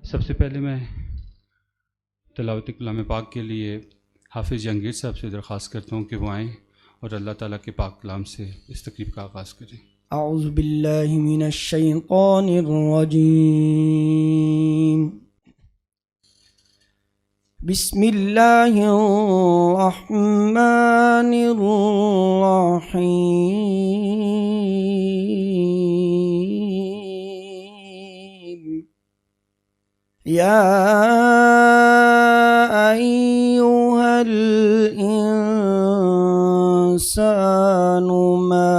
سب سے پہلے میں تلاوت کلام پاک کے لیے حافظ جہانگیر صاحب سے درخواست کرتا ہوں کہ وہ آئیں اور اللہ تعالیٰ کے پاک کلام سے اس تقریب کا آغاز کریں۔ اعوذ باللہ من الشیطان الرجیم، بسم اللہ الرحمن الرحیم، یا ایہا الانسان ما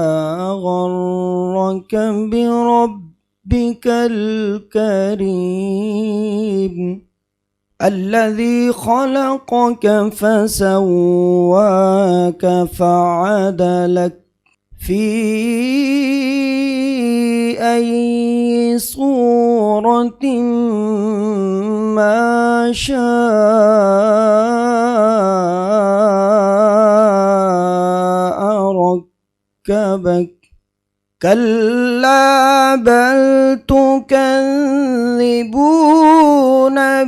غرک بربک الکریم الذي خلقك فسواك فعدلك في أي صورة ما شاء ركبك كلا بل تكذبون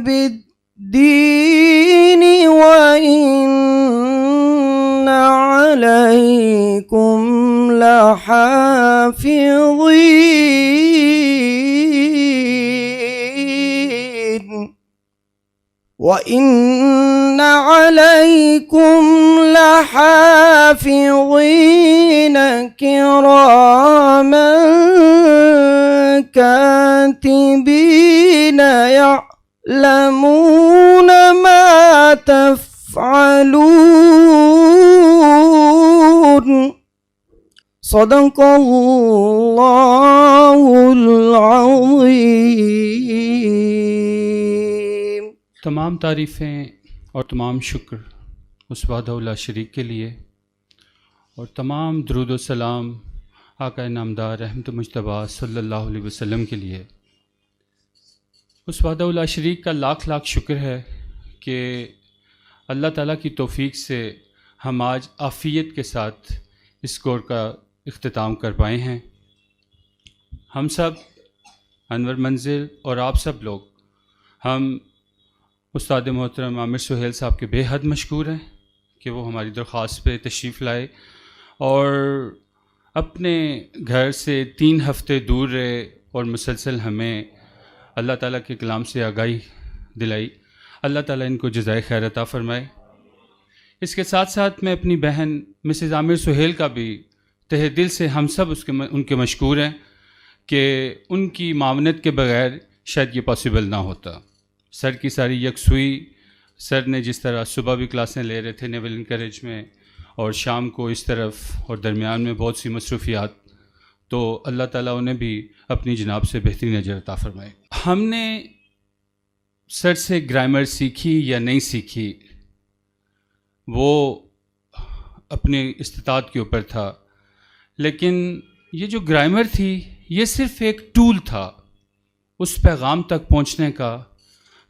بالدين وإن عليكم لحافظين وإن عليكم لحافظين كراما كاتبين يعلمون ما تفعلون۔ صدق اللہ العظیم۔ تمام تعریفیں اور تمام شکر اس وحدہ لا شریک کے لیے، اور تمام درود و سلام آقا نامدار رحمت مجتبیٰ صلی اللہ علیہ وسلم کے لیے۔ اس وحدہ لا شریک کا لاکھ لاکھ شکر ہے کہ اللہ تعالیٰ کی توفیق سے ہم آج عافیت کے ساتھ اس کور کا اختتام کر پائے ہیں۔ ہم سب انور منزل اور آپ سب لوگ، ہم استاد محترم عامر سہیل صاحب کے بے حد مشکور ہیں کہ وہ ہماری درخواست پہ تشریف لائے اور اپنے گھر سے 3 ہفتے دور رہے اور مسلسل ہمیں اللہ تعالیٰ کے کلام سے آگاہی دلائی۔ اللہ تعالیٰ ان کو جزائے خیر عطا فرمائے۔ اس کے ساتھ ساتھ میں اپنی بہن مسز عامر سہیل کا بھی تہ دل سے ہم سب ان کے مشکور ہیں کہ ان کی معاونت کے بغیر شاید یہ پاسبل نہ ہوتا۔ سر کی ساری یکسوئی، سر نے جس طرح صبح بھی کلاسیں لے رہے تھے نیول انکریج میں اور شام کو اس طرف اور درمیان میں بہت سی مصروفیات، تو اللہ تعالیٰ انہیں بھی اپنی جناب سے بہترین اجر عطا فرمائے۔ ہم نے سر سے گرامر سیکھی یا نہیں سیکھی وہ اپنے استطاعت کے اوپر تھا، لیکن یہ جو گرامر تھی یہ صرف ایک ٹول تھا اس پیغام تک پہنچنے کا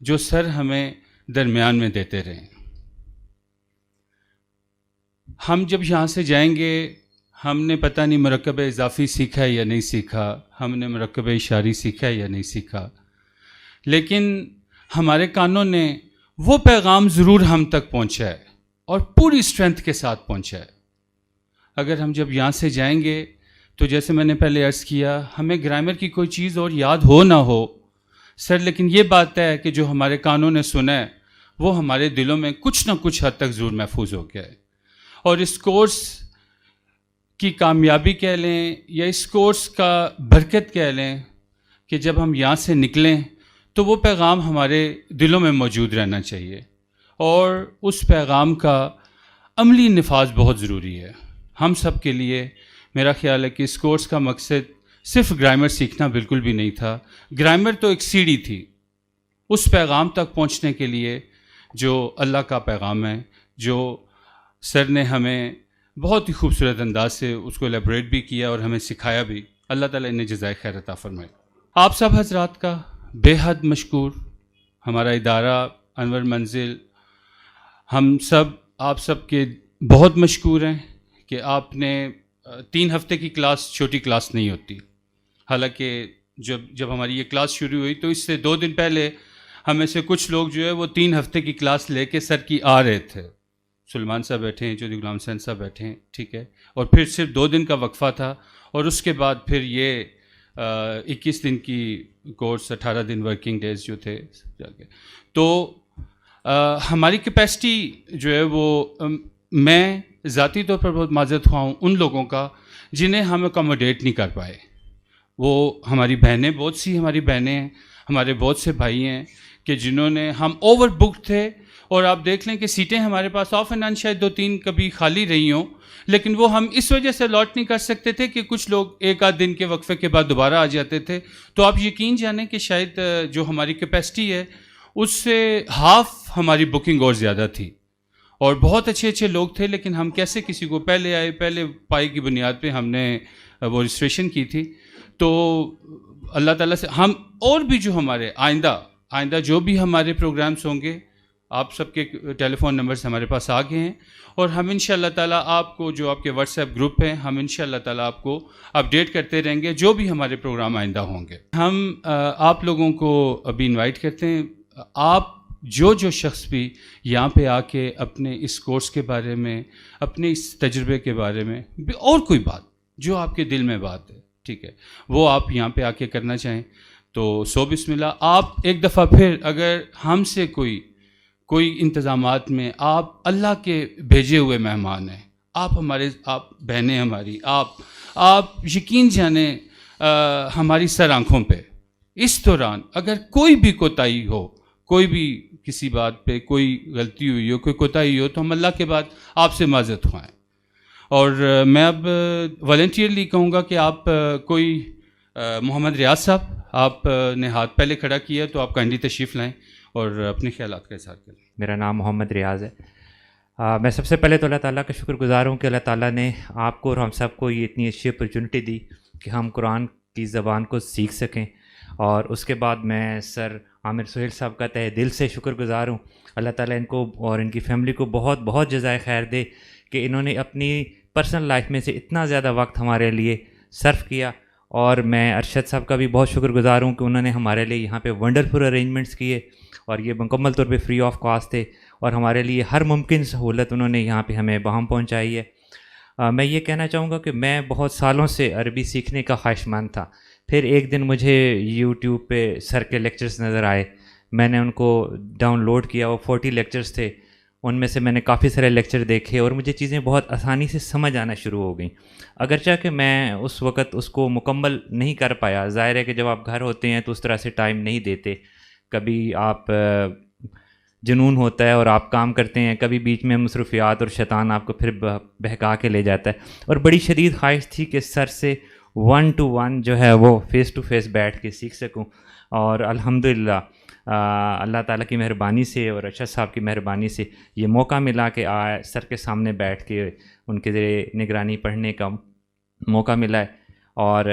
جو سر ہمیں درمیان میں دیتے رہے۔ ہم جب یہاں سے جائیں گے ہم نے پتہ نہیں مرکب اضافی سیکھا ہے یا نہیں سیکھا، ہم نے مرکب اشاری سیکھا ہے یا نہیں سیکھا، لیکن ہمارے کانوں نے وہ پیغام ضرور ہم تک پہنچا ہے اور پوری اسٹرینتھ کے ساتھ پہنچا ہے۔ اگر ہم جب یہاں سے جائیں گے تو جیسے میں نے پہلے عرض کیا، ہمیں گرامر کی کوئی چیز اور یاد ہو نہ ہو سر، لیکن یہ بات ہے کہ جو ہمارے کانوں نے سنا ہے وہ ہمارے دلوں میں کچھ نہ کچھ حد تک ضرور محفوظ ہو گیا ہے۔ اور اس کورس کی کامیابی کہہ لیں یا اس کورس کا برکت کہہ لیں کہ جب ہم یہاں سے نکلیں تو وہ پیغام ہمارے دلوں میں موجود رہنا چاہیے، اور اس پیغام کا عملی نفاذ بہت ضروری ہے ہم سب کے لیے۔ میرا خیال ہے کہ اس کورس کا مقصد صرف گرامر سیکھنا بالکل بھی نہیں تھا۔ گرامر تو ایک سیڑھی تھی اس پیغام تک پہنچنے کے لیے جو اللہ کا پیغام ہے، جو سر نے ہمیں بہت ہی خوبصورت انداز سے اس کو ایلیبریٹ بھی کیا اور ہمیں سکھایا بھی۔ اللہ تعالیٰ انہیں جزائے خیر عطا فرمائے۔ آپ سب حضرات کا بے حد مشکور، ہمارا ادارہ انور منزل، ہم سب آپ سب کے بہت مشکور ہیں کہ آپ نے 3 ہفتے کی کلاس چھوٹی کلاس نہیں ہوتی۔ حالانکہ جب ہماری یہ کلاس شروع ہوئی تو اس سے 2 دن پہلے ہمیں سے کچھ لوگ جو ہے وہ 3 ہفتے کی کلاس لے کے سر کی آ رہے تھے. سلیمان صاحب بیٹھے ہیں, چودھری غلام حسین صاحب بیٹھے ہیں, ٹھیک ہے, اور پھر صرف 2 دن کا وقفہ تھا, اور اس کے بعد پھر یہ 21 دن کی کورس, 18 دن ورکنگ ڈیز جو تھے جا کے. تو ہماری کیپیسٹی جو ہے وہ میں ذاتی طور پر بہت معذرت خواہ ہوں ان لوگوں کا جنہیں ہم اکوموڈیٹ نہیں کر پائے. وہ ہماری بہنیں, بہت سی ہماری بہنیں ہیں, ہمارے بہت سے بھائی ہیں کہ جنہوں نے, ہم اوور بکڈ تھے, اور آپ دیکھ لیں کہ سیٹیں ہمارے پاس آف اینڈ آن شاید 2-3 کبھی خالی رہی ہوں, لیکن وہ ہم اس وجہ سے لاٹ نہیں کر سکتے تھے کہ کچھ لوگ 1-8 دن کے وقفے کے بعد دوبارہ آ جاتے تھے. تو آپ یقین جانیں کہ شاید جو ہماری کیپیسٹی ہے اس سے ہاف ہماری بکنگ اور زیادہ تھی, اور بہت اچھے اچھے لوگ تھے, لیکن ہم کیسے کسی کو پہلے آئے, پہلے پائی کی بنیاد پہ ہم نے وہ رجسٹریشن کی تھی. تو اللہ تعالیٰ سے ہم, اور بھی جو ہمارے آئندہ جو بھی ہمارے پروگرامز ہوں گے, آپ سب کے ٹیلی فون نمبرز ہمارے پاس آ گئے ہیں, اور ہم انشاءاللہ تعالیٰ آپ کو, جو آپ کے واٹس ایپ گروپ ہیں, ہم انشاءاللہ تعالیٰ آپ کو اپڈیٹ کرتے رہیں گے جو بھی ہمارے پروگرام آئندہ ہوں گے. ہم آپ لوگوں کو ابھی انوائٹ کرتے ہیں, آپ جو شخص بھی یہاں پہ آ کے اپنے اس کورس کے بارے میں, اپنے اس تجربے کے بارے میں, اور کوئی بات جو آپ کے دل میں بات ہے, ٹھیک ہے, وہ آپ یہاں پہ آ کے کرنا چاہیں تو سو بسم اللہ. آپ ایک دفعہ پھر اگر ہم سے کوئی انتظامات میں, آپ اللہ کے بھیجے ہوئے مہمان ہیں, آپ بہنیں ہماری, آپ یقین جانیں ہماری سر آنکھوں پہ اس دوران اگر کوئی بھی کوتاہی ہو, کوئی بھی کسی بات پہ کوئی غلطی ہوئی ہو, کوئی کوتاہی ہو, تو ہم اللہ کے بعد آپ سے معذرت خواہیں. اور میں اب والنٹیئرلی کہوں گا کہ آپ کوئی محمد ریاض صاحب, آپ نے ہاتھ پہلے کھڑا کیا, تو آپ کائنڈلی تشریف لائیں اور اپنے خیالات کا اظہار کریں. میرا نام محمد ریاض ہے. میں سب سے پہلے تو اللہ تعالیٰ کا شکر گزار ہوں کہ اللہ تعالیٰ نے آپ کو اور ہم سب کو یہ اتنی اچھی اپرچونٹی دی کہ ہم قرآن کی زبان کو سیکھ سکیں. اور اس کے بعد میں سر عامر سہیل صاحب کا تہہ دل سے شکر گزار ہوں. اللہ تعالیٰ ان کو اور ان کی فیملی کو بہت بہت جزائے خیر دے کہ انہوں نے اپنی پرسنل لائف میں سے اتنا زیادہ وقت ہمارے لیے صرف کیا. اور میں ارشد صاحب کا بھی بہت شکر گزار ہوں کہ انہوں نے ہمارے لیے یہاں پہ ونڈرفل ارینجمنٹس کیے, اور یہ مکمل طور پہ فری آف کاسٹ تھے, اور ہمارے لیے ہر ممکن سہولت انہوں نے یہاں پہ ہمیں بہم پہنچائی ہے. میں یہ کہنا چاہوں گا کہ میں بہت سالوں سے عربی سیکھنے کا خواہش مند تھا. پھر ایک دن مجھے یوٹیوب پہ سر کے لیکچرز نظر آئے, میں نے ان کو ڈاؤن لوڈ کیا. وہ 40 لیکچرز تھے, ان میں سے میں نے کافی سارے لیکچر دیکھے اور مجھے چیزیں بہت آسانی سے سمجھ آنا شروع ہو گئیں. اگرچہ کہ میں اس وقت اس کو مکمل نہیں کر پایا. ظاہر ہے کہ جب آپ گھر ہوتے ہیں تو اس طرح سے ٹائم نہیں دیتے, کبھی آپ جنون ہوتا ہے اور آپ کام کرتے ہیں, کبھی بیچ میں مصروفیات اور شیطان آپ کو پھر بہکا کے لے جاتا ہے. اور بڑی شدید خواہش تھی کہ سر سے 1 to 1 جو ہے وہ فیس ٹو فیس بیٹھ کے سیکھ سکوں. اور الحمدللہ اللہ تعالیٰ کی مہربانی سے اور ارشد صاحب کی مہربانی سے یہ موقع ملا کہ سر کے سامنے بیٹھ کے ان کے ذریعے نگرانی پڑھنے کا موقع ملا ہے. اور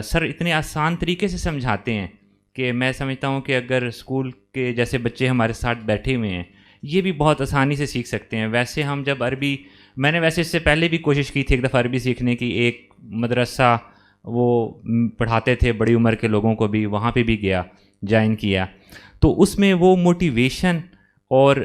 سر اتنے آسان طریقے سے سمجھاتے ہیں کہ میں سمجھتا ہوں کہ اگر اسکول کے جیسے بچے ہمارے ساتھ بیٹھے ہوئے ہیں یہ بھی بہت آسانی سے سیکھ سکتے ہیں. ویسے ہم جب عربی, میں نے ویسے اس سے پہلے بھی کوشش کی تھی ایک دفعہ عربی سیکھنے کی. ایک مدرسہ وہ پڑھاتے تھے بڑی عمر کے لوگوں کو بھی, وہاں پہ بھی گیا, جوائن کیا. تو اس میں وہ موٹیویشن اور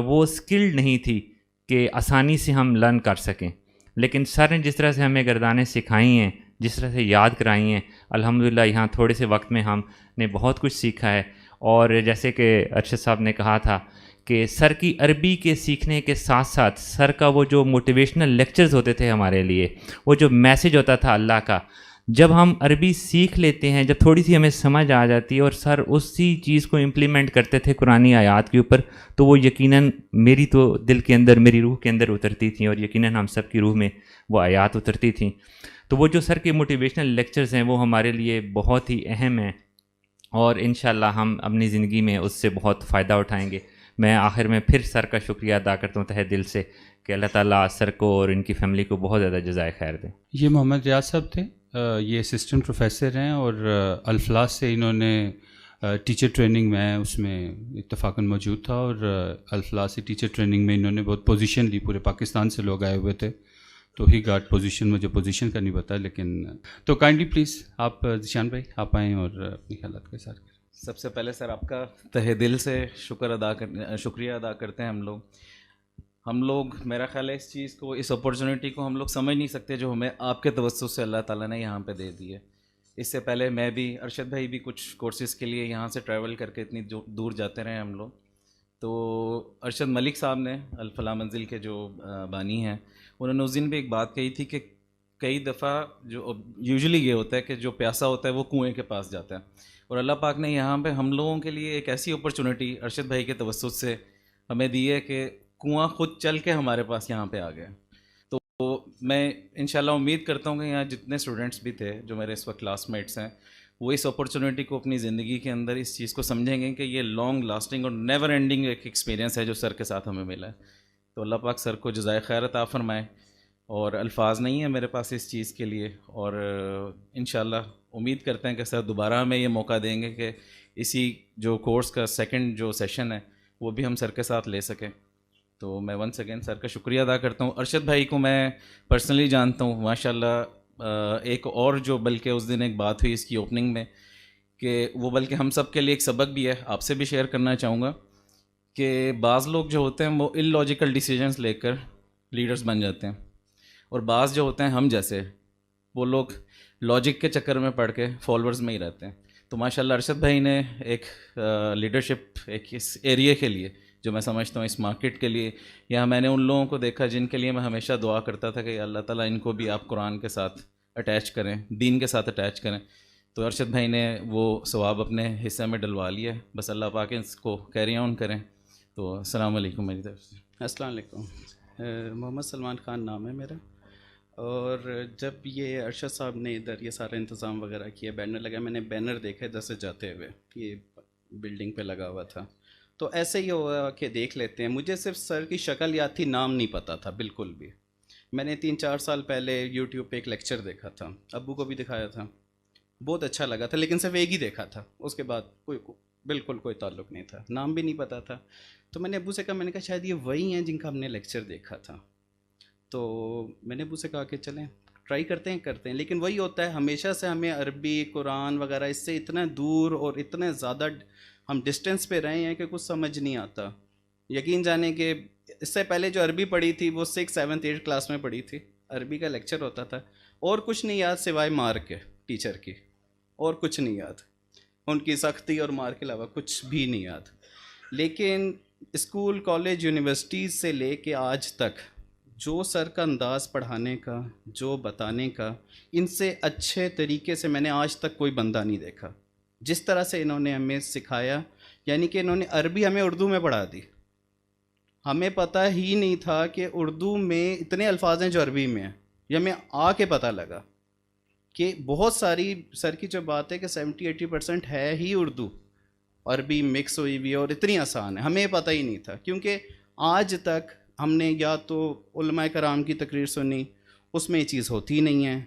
وہ اسکل نہیں تھی کہ آسانی سے ہم لرن کر سکیں. لیکن سر نے جس طرح سے ہمیں گردانیں سکھائی ہیں, جس طرح سے یاد کرائی ہیں, الحمدللہ یہاں تھوڑے سے وقت میں ہم نے بہت کچھ سیکھا ہے. اور جیسے کہ ارشد صاحب نے کہا تھا کہ سر کی عربی کے سیکھنے کے ساتھ ساتھ سر کا وہ جو موٹیویشنل لیکچرز ہوتے تھے ہمارے لیے, وہ جو میسیج ہوتا تھا اللہ کا, جب ہم عربی سیکھ لیتے ہیں, جب تھوڑی سی ہمیں سمجھ آ جاتی ہے اور سر اسی چیز کو امپلیمنٹ کرتے تھے قرآنی آیات کے اوپر, تو وہ یقیناً میری تو دل کے اندر, میری روح کے اندر اترتی تھیں, اور یقیناً ہم سب کی روح میں وہ آیات اترتی تھیں. تو وہ جو سر کے موٹیویشنل لیکچرز ہیں وہ ہمارے لیے بہت ہی اہم ہیں, اور انشاءاللہ ہم اپنی زندگی میں اس سے بہت فائدہ اٹھائیں گے. میں آخر میں پھر سر کا شکریہ ادا کرتا ہوں تہہ دل سے کہ اللہ تعالیٰ سر کو اور ان کی فیملی کو بہت زیادہ جزائے خیر دیں. یہ محمد ریاض صاحب تھے, یہ اسسٹنٹ پروفیسر ہیں, اور الفلاح سے انہوں نے ٹیچر ٹریننگ میں اس میں اتفاقاً موجود تھا, اور الفلاح سے ٹیچر ٹریننگ میں انہوں نے بہت پوزیشن لی. پورے پاکستان سے لوگ آئے ہوئے تھے, تو ہی گارڈ پوزیشن, مجھے پوزیشن کا نہیں پتا, لیکن تو کائنڈلی پلیز آپ ذیشان بھائی آپ آئیں اور اپنی خیالات کا اظہار کریں. سب سے پہلے سر آپ کا تہہ دل سے شکریہ ادا کرتے ہیں ہم لوگ میرا خیال ہے اس چیز کو، اس اپورچونیٹی کو ہم لوگ سمجھ نہیں سکتے جو ہمیں آپ کے توسط سے اللہ تعالیٰ نے یہاں پہ دے دی ہے. اس سے پہلے میں بھی، ارشد بھائی بھی کچھ کورسز کے لیے یہاں سے ٹریول کر کے اتنی دور جاتے رہے ہم لوگ. تو ارشد ملک صاحب نے الفلاح منزل کے جو بانی ہیں، انہوں نے اس دن بھی ایک بات کہی تھی کہ کئی دفعہ جو یوزلی یہ ہوتا ہے کہ جو پیاسا ہوتا ہے وہ کنویں کے پاس جاتا ہے، اور اللہ پاک نے یہاں پہ ہم لوگوں کے لیے ایک ایسی اپرچونٹی ارشد بھائی کے توسط سے ہمیں دی ہے کہ کنواں خود چل کے ہمارے پاس یہاں پہ آ گئے. تو میں انشاءاللہ امید کرتا ہوں کہ یہاں جتنے اسٹوڈنٹس بھی تھے جو میرے اس وقت کلاس میٹس ہیں، وہ اس اپرچونیٹی کو اپنی زندگی کے اندر اس چیز کو سمجھیں گے کہ یہ لانگ لاسٹنگ اور نیور اینڈنگ ایک ایکسپیرینس ہے جو سر کے ساتھ ہمیں ملا ہے. تو اللہ پاک سر کو جزائے خیر عطا فرمائے، اور الفاظ نہیں ہیں میرے پاس اس چیز کے لیے، اور انشاءاللہ امید کرتے ہیں کہ سر دوبارہ ہمیں یہ موقع دیں گے کہ اسی جو کورس کا سیکنڈ جو سیشن ہے وہ بھی ہم سر کے ساتھ لے سکیں. تو میں ونس اگین سر کا شکریہ ادا کرتا ہوں. ارشد بھائی کو میں پرسنلی جانتا ہوں ماشاءاللہ. ایک اور جو بلکہ اس دن ایک بات ہوئی اس کی اوپننگ میں کہ وہ بلکہ ہم سب کے لیے ایک سبق بھی ہے، آپ سے بھی شیئر کرنا چاہوں گا کہ بعض لوگ جو ہوتے ہیں وہ ان لاجیکل ڈیسیجنس لے کر لیڈرز بن جاتے ہیں، اور بعض جو ہوتے ہیں ہم جیسے وہ لوگ لاجک کے چکر میں پڑھ کے فالوورز میں ہی رہتے ہیں. تو ماشاءاللہ ارشد بھائی نے ایک لیڈرشپ ایک اس ایریے کے لیے جو میں سمجھتا ہوں اس مارکیٹ کے لیے، یا میں نے ان لوگوں کو دیکھا جن کے لیے میں ہمیشہ دعا کرتا تھا کہ اللہ تعالیٰ ان کو بھی آپ قرآن کے ساتھ اٹیچ کریں، دین کے ساتھ اٹیچ کریں. تو ارشد بھائی نے وہ ثواب اپنے حصے میں ڈلوا لیا ہے، بس اللہ پاک اس کو کیری آن کریں. تو السلام علیکم میری طرف سے. السلام علیکم. محمد سلمان خان نام ہے میرا. اور جب یہ ارشد صاحب نے ادھر یہ سارا انتظام وغیرہ کیا، بینر لگا، میں نے بینر دیکھا ادھر سے جاتے ہوئے، یہ بلڈنگ پہ لگا ہوا تھا. تو ایسے ہی ہوا کہ دیکھ لیتے ہیں. مجھے صرف سر کی شکل یاد تھی، نام نہیں پتہ تھا بالکل بھی. میں نے 3-4 سال پہلے یوٹیوب پہ ایک لیکچر دیکھا تھا، ابو کو بھی دکھایا تھا، بہت اچھا لگا تھا، لیکن صرف ایک ہی دیکھا تھا. اس کے بعد بالکل کوئی تعلق نہیں تھا، نام بھی نہیں پتہ تھا. تو میں نے ابو سے کہا، میں نے کہا شاید یہ وہی ہیں جن کا ہم نے لیکچر دیکھا تھا. تو میں نے ابو سے کہا کہ چلیں ٹرائی کرتے ہیں. لیکن وہی ہوتا ہے، ہمیشہ سے ہمیں عربی قرآن وغیرہ اس سے اتنا دور اور اتنے زیادہ ہم ڈسٹینس پہ رہے ہیں کہ کچھ سمجھ نہیں آتا. یقین جانیں کہ اس سے پہلے جو عربی پڑھی تھی وہ 6th 7th 8th کلاس میں پڑھی تھی. عربی کا لیکچر ہوتا تھا، اور کچھ نہیں یاد سوائے مار کے ٹیچر کی، اور کچھ نہیں یاد، ان کی سختی اور مار کے علاوہ کچھ بھی نہیں یاد. لیکن اسکول کالج یونیورسٹیز سے لے کے آج تک جو سر کا انداز پڑھانے کا، جو بتانے کا، ان سے اچھے طریقے سے میں نے آج تک کوئی بندہ نہیں دیکھا. جس طرح سے انہوں نے ہمیں سکھایا، یعنی کہ انہوں نے عربی ہمیں اردو میں پڑھا دی. ہمیں پتہ ہی نہیں تھا کہ اردو میں اتنے الفاظ ہیں جو عربی میں ہیں. یہ ہمیں آ کے پتہ لگا کہ بہت ساری، سر کی جو بات ہے کہ 70-80% ہے ہی اردو، عربی مکس ہوئی ہوئی اور اتنی آسان ہے. ہمیں پتہ ہی نہیں تھا، کیونکہ آج تک ہم نے یا تو علماء کرام کی تقریر سنی، اس میں یہ چیز ہوتی نہیں ہے.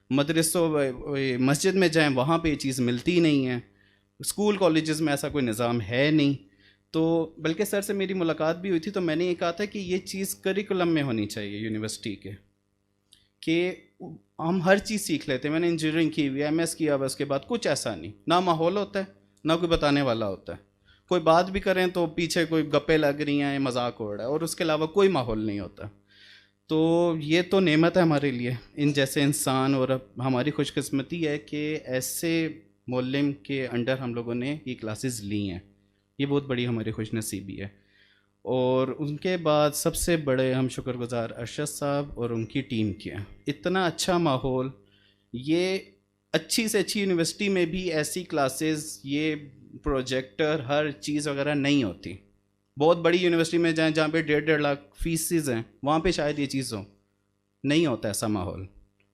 مدرسوں مسجد میں جائیں وہاں پہ یہ چیز ملتی نہیں ہے. اسکول کالجز میں ایسا کوئی نظام ہے نہیں. تو بلکہ سر سے میری ملاقات بھی ہوئی تھی، تو میں نے یہ کہا تھا کہ یہ چیز کریکولم میں ہونی چاہیے یونیورسٹی کے، کہ ہم ہر چیز سیکھ لیتے ہیں. میں نے انجینئرنگ کی ہوئی، MS کیا ہوا، اس کے بعد کچھ ایسا نہیں، نہ ماحول ہوتا ہے نہ کوئی بتانے والا ہوتا ہے. کوئی بات بھی کریں تو پیچھے کوئی گپے لگ رہی ہیں، مذاق ہو رہا ہے، اور اس کے علاوہ کوئی ماحول نہیں ہوتا. تو یہ تو نعمت ہے ہمارے لیے ان جیسے انسان، اور ہماری خوش قسمتی ہے کہ ایسے معلم کے انڈر ہم لوگوں نے یہ کلاسز لی ہیں. یہ بہت بڑی ہماری خوش نصیبی ہے. اور ان کے بعد سب سے بڑے ہم شکر گزار ارشد صاحب اور ان کی ٹیم کے ہیں. اتنا اچھا ماحول، یہ اچھی سے اچھی یونیورسٹی میں بھی ایسی کلاسز، یہ پروجیکٹر ہر چیز وغیرہ نہیں ہوتی. بہت بڑی یونیورسٹی میں جائیں جہاں پہ 1.5 لاکھ فیسز ہیں، وہاں پہ شاید یہ چیز ہو، نہیں ہوتا ایسا ماحول.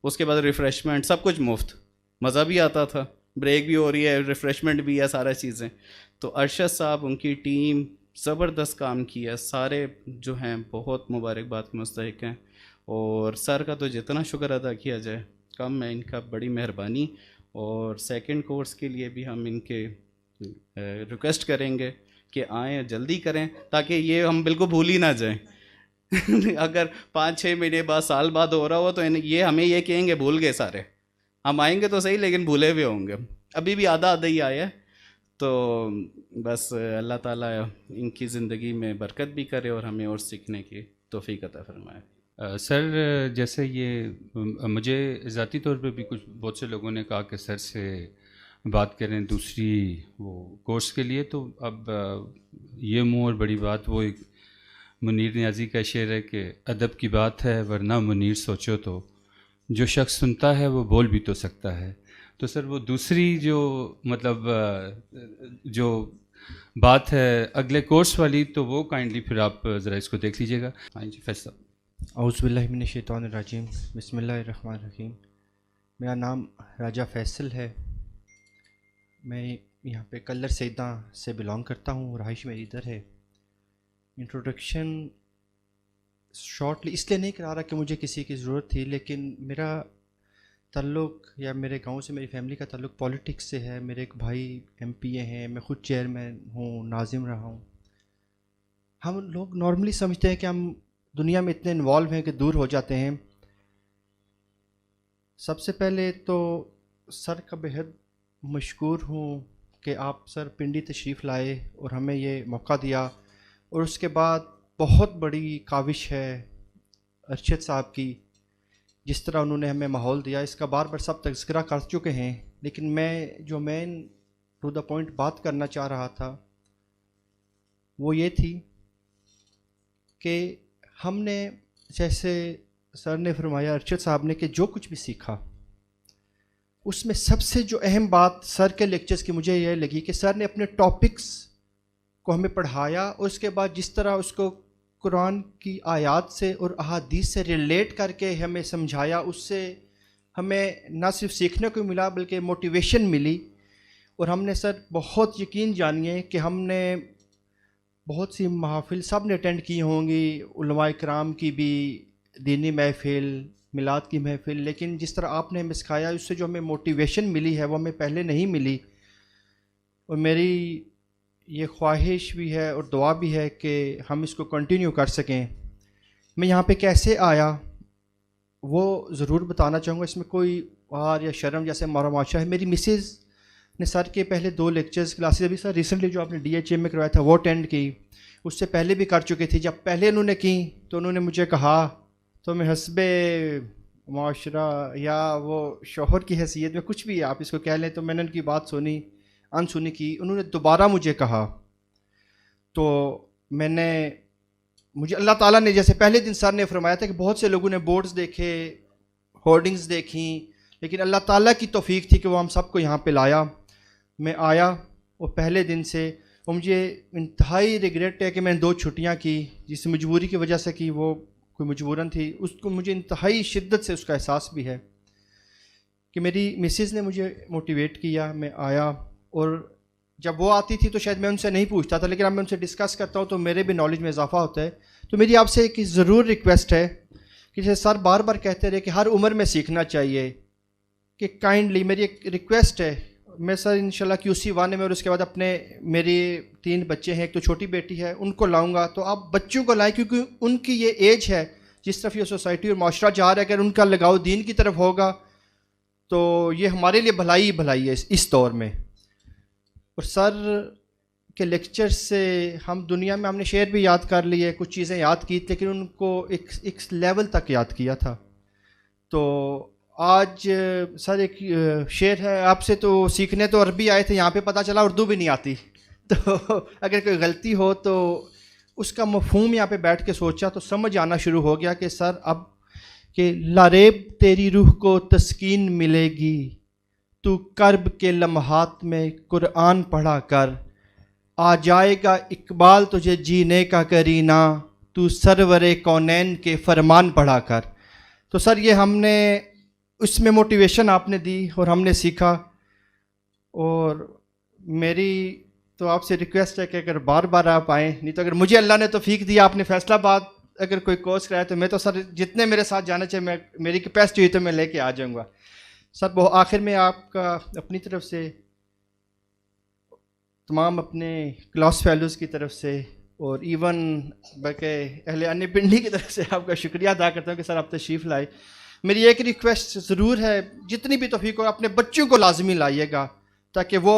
اس کے بعد ریفریشمنٹ، سب کچھ مفت، مزہ بھی آتا تھا، بریک بھی ہو رہی ہے، ریفریشمنٹ بھی ہے، سارا چیزیں. تو ارشد صاحب، ان کی ٹیم زبردست کام کیا. سارے جو ہیں بہت مبارکباد کے مستحق ہیں. اور سر کا تو جتنا شکر ادا کیا جائے کم ہے، ان کا بڑی مہربانی. اور سیکنڈ کورس کے لیے بھی ہم ان کے ریکویسٹ کریں گے کہ آئیں، جلدی کریں، تاکہ یہ ہم بالکل بھول ہی نہ جائیں. اگر 5-6 مہینے بعد، سال بعد ہو رہا ہو تو یہ ہمیں یہ کہیں گے بھول گئے سارے. ہم آئیں گے تو صحیح، لیکن بھولے ہوئے ہوں گے. ابھی بھی آدھا ہی آیا ہے. تو بس اللہ تعالیٰ ان کی زندگی میں برکت بھی کرے اور ہمیں اور سیکھنے کی توفیق عطا فرمائے۔ سر جیسے یہ مجھے ذاتی طور پہ بھی بہت سے لوگوں نے کہا کہ سر سے بات کریں دوسری وہ کورس کے لیے، تو اب یہ منہ اور بڑی بات، وہ ایک منیر نیازی کا شعر ہے کہ ادب کی بات ہے ورنہ منیر سوچو تو جو شخص سنتا ہے وہ بول بھی تو سکتا ہے۔ تو سر وہ دوسری جو مطلب جو بات ہے اگلے کورس والی، تو وہ کائنڈلی پھر آپ ذرا اس کو دیکھ لیجیے گا۔ ہاں جی فیصل صاحب۔ اعوذ باللہ من الشیطان الرجیم، بسم اللہ الرحمن الرحیم۔ میرا نام راجہ فیصل ہے، میں یہاں پہ کلر سیداں سے بلانگ کرتا ہوں، رہائش میری ادھر ہے۔ انٹروڈکشن شارٹلی اس لیے نہیں کرا رہا کہ مجھے کسی کی ضرورت تھی، لیکن میرا تعلق یا میرے گاؤں سے میری فیملی کا تعلق پولیٹکس سے ہے۔ میرے ایک بھائی ایم پی اے ہیں، میں خود چیئرمین ہوں، ناظم رہا ہوں۔ ہم لوگ نارملی سمجھتے ہیں کہ ہم دنیا میں اتنے انوالو ہیں کہ دور ہو جاتے ہیں۔ سب سے پہلے تو سر کا بہت مشکور ہوں کہ آپ سر پنڈی تشریف لائے اور ہمیں یہ موقع دیا، اور اس کے بعد بہت بڑی کاوش ہے ارشد صاحب کی، جس طرح انہوں نے ہمیں ماحول دیا، اس کا بار بار سب تذکرہ کر چکے ہیں، لیکن میں جو مین ٹو دا پوائنٹ بات کرنا چاہ رہا تھا وہ یہ تھی کہ ہم نے، جیسے سر نے فرمایا ارشد صاحب نے، کہ جو کچھ بھی سیکھا اس میں سب سے جو اہم بات سر کے لیکچرز کی مجھے یہ لگی کہ سر نے اپنے ٹاپکس کو ہمیں پڑھایا، اور اس کے بعد جس طرح اس کو قرآن کی آیات سے اور احادیث سے ریلیٹ کر کے ہمیں سمجھایا، اس سے ہمیں نہ صرف سیکھنے کو ملا بلکہ موٹیویشن ملی۔ اور ہم نے سر بہت یقین جانیے کہ ہم نے بہت سی محافل سب نے اٹینڈ کی ہوں گی، علماء کرام کی بھی، دینی محفل، میلاد کی محفل، لیکن جس طرح آپ نے ہمیں سکھایا اس سے جو ہمیں موٹیویشن ملی ہے وہ ہمیں پہلے نہیں ملی۔ اور میری یہ خواہش بھی ہے اور دعا بھی ہے کہ ہم اس کو کنٹینیو کر سکیں۔ میں یہاں پہ کیسے آیا وہ ضرور بتانا چاہوں گا، اس میں کوئی وار یا شرم جیسے ہمارا معاشرہ ہے۔ میری مسز نے سر کے پہلے 2 لیکچرز کلاسز، ابھی سر ریسنٹلی جو آپ نے ڈی ایچ اے میں کروایا تھا وہ اٹینڈ کی، اس سے پہلے بھی کر چکی تھی۔ جب پہلے انہوں نے کی تو انہوں نے مجھے کہا، تو میں حسب معاشرہ یا وہ شوہر کی حیثیت میں کچھ بھی آپ اس کو کہہ لیں، تو میں نے ان کی بات سنی، انسنی کی۔ انہوں نے دوبارہ مجھے کہا، تو مجھے اللہ تعالیٰ نے، جیسے پہلے دن سر نے فرمایا تھا کہ بہت سے لوگوں نے بورڈز دیکھے، ہورڈنگز دیکھیں، لیکن اللہ تعالیٰ کی توفیق تھی کہ وہ ہم سب کو یہاں پہ لایا۔ میں آیا اور پہلے دن سے، اور مجھے انتہائی ریگریٹ ہے کہ میں نے 2 چھٹیاں کی، جس مجبوری کی وجہ سے کی، وہ کوئی مجبوراً تھی، اس کو مجھے انتہائی شدت سے اس کا احساس بھی ہے کہ میری مسز نے مجھے موٹیویٹ کیا۔ میں آیا، اور جب وہ آتی تھی تو شاید میں ان سے نہیں پوچھتا تھا، لیکن اب میں ان سے ڈسکس کرتا ہوں تو میرے بھی نالج میں اضافہ ہوتا ہے۔ تو میری آپ سے ایک ضرور ریکویسٹ ہے کہ جیسے سر بار بار کہتے رہے کہ ہر عمر میں سیکھنا چاہیے، کہ کائنڈلی میری ایک ریکویسٹ ہے، میں سر انشاءاللہ QC 1 میں، اور اس کے بعد میری 3 بچے ہیں، ایک تو چھوٹی بیٹی ہے، ان کو لاؤں گا، تو آپ بچوں کو لائیں، کیونکہ ان کی یہ ایج ہے جس طرف یہ سوسائٹی اور معاشرہ جا رہا ہے، اگر ان کا لگاؤ دین کی طرف ہوگا تو یہ ہمارے لیے بھلائی ہی بھلائی ہے اس دور میں۔ اور سر کے لیکچر سے ہم دنیا میں، ہم نے شعر بھی یاد کر لیے، کچھ چیزیں یاد کی، لیکن ان کو ایک لیول تک یاد کیا تھا۔ تو آج سر ایک شعر ہے، آپ سے تو سیکھنے تو عربی آئے تھے، یہاں پہ پتہ چلا اردو بھی نہیں آتی، تو اگر کوئی غلطی ہو تو اس کا مفہوم یہاں پہ بیٹھ کے سوچا تو سمجھ آنا شروع ہو گیا کہ سر اب کہ لاریب تیری روح کو تسکین ملے گی، تو کرب کے لمحات میں قرآن پڑھا کر، آ جائے گا اقبال تجھے جینے کا کرینہ، تو سرور کونین کے فرمان پڑھا کر۔ تو سر یہ ہم نے اس میں موٹیویشن آپ نے دی اور ہم نے سیکھا، اور میری تو آپ سے ریکویسٹ ہے کہ اگر بار بار آپ آئیں، نہیں تو اگر مجھے اللہ نے توفیق دیا، آپ نے فیصلہ آباد اگر کوئی کورس کرایا تو میں تو سر جتنے میرے ساتھ جانا چاہیے، میری کیپیسٹی ہوئی تو میں لے کے آ جاؤں گا۔ سر آخر میں آپ کا اپنی طرف سے، تمام اپنے کلاس فیلوز کی طرف سے، اور ایون بلکہ اہل انیہ پنڈی کی طرف سے آپ کا شکریہ ادا کرتا ہوں کہ سر آپ تشریف لائے۔ میری ایک ریکویسٹ ضرور ہے، جتنی بھی توفیق ہو اپنے بچوں کو لازمی لائیے گا، تاکہ وہ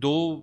2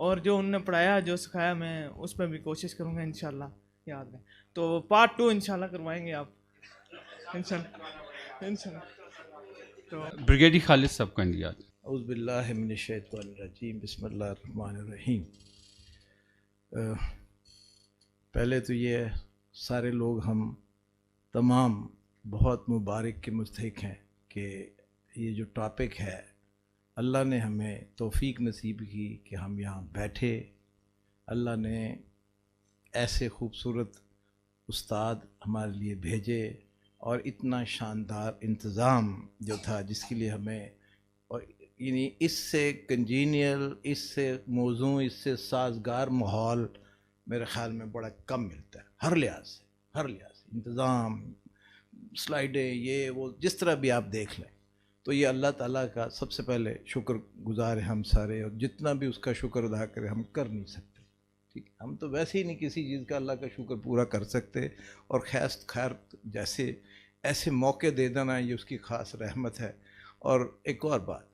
اور جو انہوں نے پڑھایا جو سکھایا میں اس پہ بھی کوشش کروں گا انشاءاللہ یاد رہے. تو پارٹ 2 انشاءاللہ کروائیں گے آپ انشاءاللہ. تو بریگیڈی خالد صاحب کا اندیات. اعوذ باللہ من الشیطان الرجیم، بسم اللہ الرحمن الرحیم. پہلے تو یہ سارے لوگ ہم تمام بہت مبارک کے مستحق ہیں کہ یہ جو ٹاپک ہے اللہ نے ہمیں توفیق نصیب کی کہ ہم یہاں بیٹھے. اللہ نے ایسے خوبصورت استاد ہمارے لیے بھیجے اور اتنا شاندار انتظام جو تھا جس کے لیے ہمیں، اور یعنی اس سے کنجینیل، اس سے موزوں، اس سے سازگار ماحول میرے خیال میں بڑا کم ملتا ہے ہر لحاظ سے انتظام، سلائیڈیں، یہ وہ جس طرح بھی آپ دیکھ لیں. تو یہ اللہ تعالیٰ کا سب سے پہلے شکر گزار ہیں ہم سارے، اور جتنا بھی اس کا شکر ادا کریں ہم کر نہیں سکتے. ٹھیک، ہم تو ویسے ہی نہیں کسی چیز کا اللہ کا شکر پورا کر سکتے، اور خیر جیسے ایسے موقع دے دینا یہ اس کی خاص رحمت ہے. اور ایک اور بات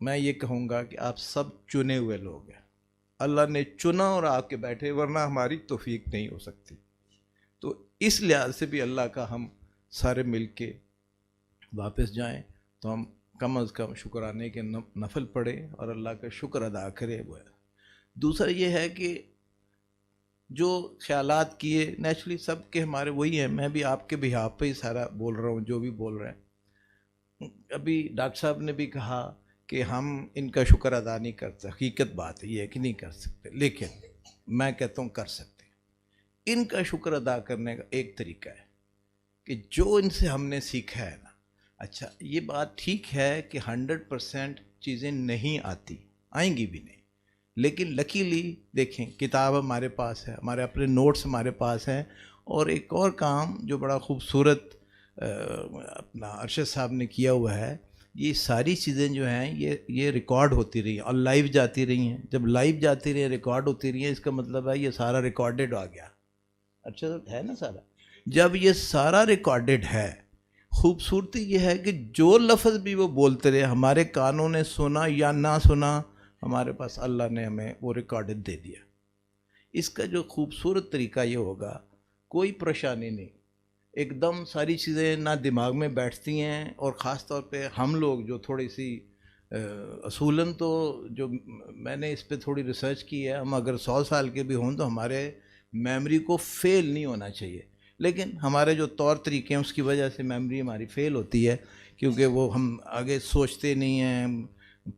میں یہ کہوں گا کہ آپ سب چنے ہوئے لوگ ہیں، اللہ نے چنا اور آپ کے بیٹھے، ورنہ ہماری توفیق نہیں ہو سکتی. تو اس لحاظ سے بھی اللہ کا ہم سارے مل کے واپس جائیں تو ہم کم از کم شکرانے کے نفل پڑھیں اور اللہ کا شکر ادا کرے. وہ ہے. دوسرا یہ ہے کہ جو خیالات کیے نیچرلی سب کے ہمارے وہی ہیں، میں بھی آپ کے بہاف پہ ہی سارا بول رہا ہوں جو بھی بول رہے ہیں. ابھی ڈاکٹر صاحب نے بھی کہا کہ ہم ان کا شکر ادا نہیں کرتے، حقیقت بات ہے یہ ہے کہ نہیں کر سکتے، لیکن میں کہتا ہوں کر سکتے. ان کا شکر ادا کرنے کا ایک طریقہ ہے کہ جو ان سے ہم نے سیکھا ہے نا، اچھا یہ بات ٹھیک ہے کہ 100% چیزیں نہیں آتی، آئیں گی بھی نہیں، لیکن لکیلی دیکھیں کتاب ہمارے پاس ہے، ہمارے اپنے نوٹس ہمارے پاس ہیں. اور ایک اور کام جو بڑا خوبصورت اپنا ارشد صاحب نے کیا ہوا ہے، یہ ساری چیزیں جو ہیں یہ ریکارڈ ہوتی رہی ہیں اور لائیو جاتی رہی ہیں. جب لائیو جاتی رہی ہیں، ریکارڈ ہوتی رہی ہیں، اس کا مطلب ہے یہ سارا ریکارڈڈ آ گیا. اچھا ہے نا سارا. جب یہ سارا ریکارڈڈ ہے، خوبصورتی یہ ہے کہ جو لفظ بھی وہ بولتے رہے، ہمارے کانوں نے سنا یا نہ سنا، ہمارے پاس اللہ نے ہمیں وہ ریکارڈڈ دے دیا. اس کا جو خوبصورت طریقہ یہ ہوگا، کوئی پریشانی نہیں، ایک دم ساری چیزیں نہ دماغ میں بیٹھتی ہیں. اور خاص طور پہ ہم لوگ جو تھوڑی سی اصولاً تو جو میں نے اس پہ تھوڑی ریسرچ کی ہے، ہم اگر 100 سال کے بھی ہوں تو ہمارے میموری کو فیل نہیں ہونا چاہیے، لیکن ہمارے جو طور طریقے ہیں اس کی وجہ سے میموری ہماری فیل ہوتی ہے، کیونکہ وہ ہم آگے سوچتے نہیں ہیں.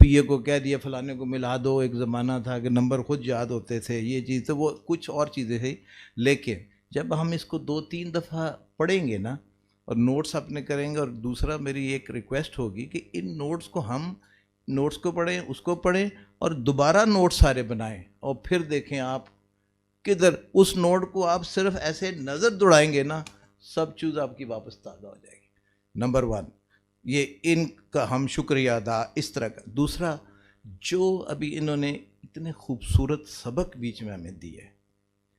پی اے کو کہہ دیا فلانے کو ملا دو، ایک زمانہ تھا کہ نمبر خود یاد ہوتے تھے، یہ چیز تو وہ کچھ اور چیزیں تھیں. لیکن جب ہم اس کو 2-3 دفعہ پڑھیں گے نا اور نوٹس اپنے کریں گے، اور دوسرا میری ایک ریکویسٹ ہوگی کہ ان نوٹس کو ہم نوٹس کو پڑھیں، اس کو پڑھیں اور دوبارہ نوٹس سارے بنائیں، اور پھر دیکھیں آپ کدھر اس نوٹ کو آپ صرف ایسے نظر دوڑائیں گے نا، سب چیز آپ کی واپس تازہ ہو جائے گی. نمبر 1 یہ ان کا ہم شکریہ ادا اس طرح کا. دوسرا جو ابھی انہوں نے اتنے خوبصورت سبق بیچ میں ہمیں دی ہے،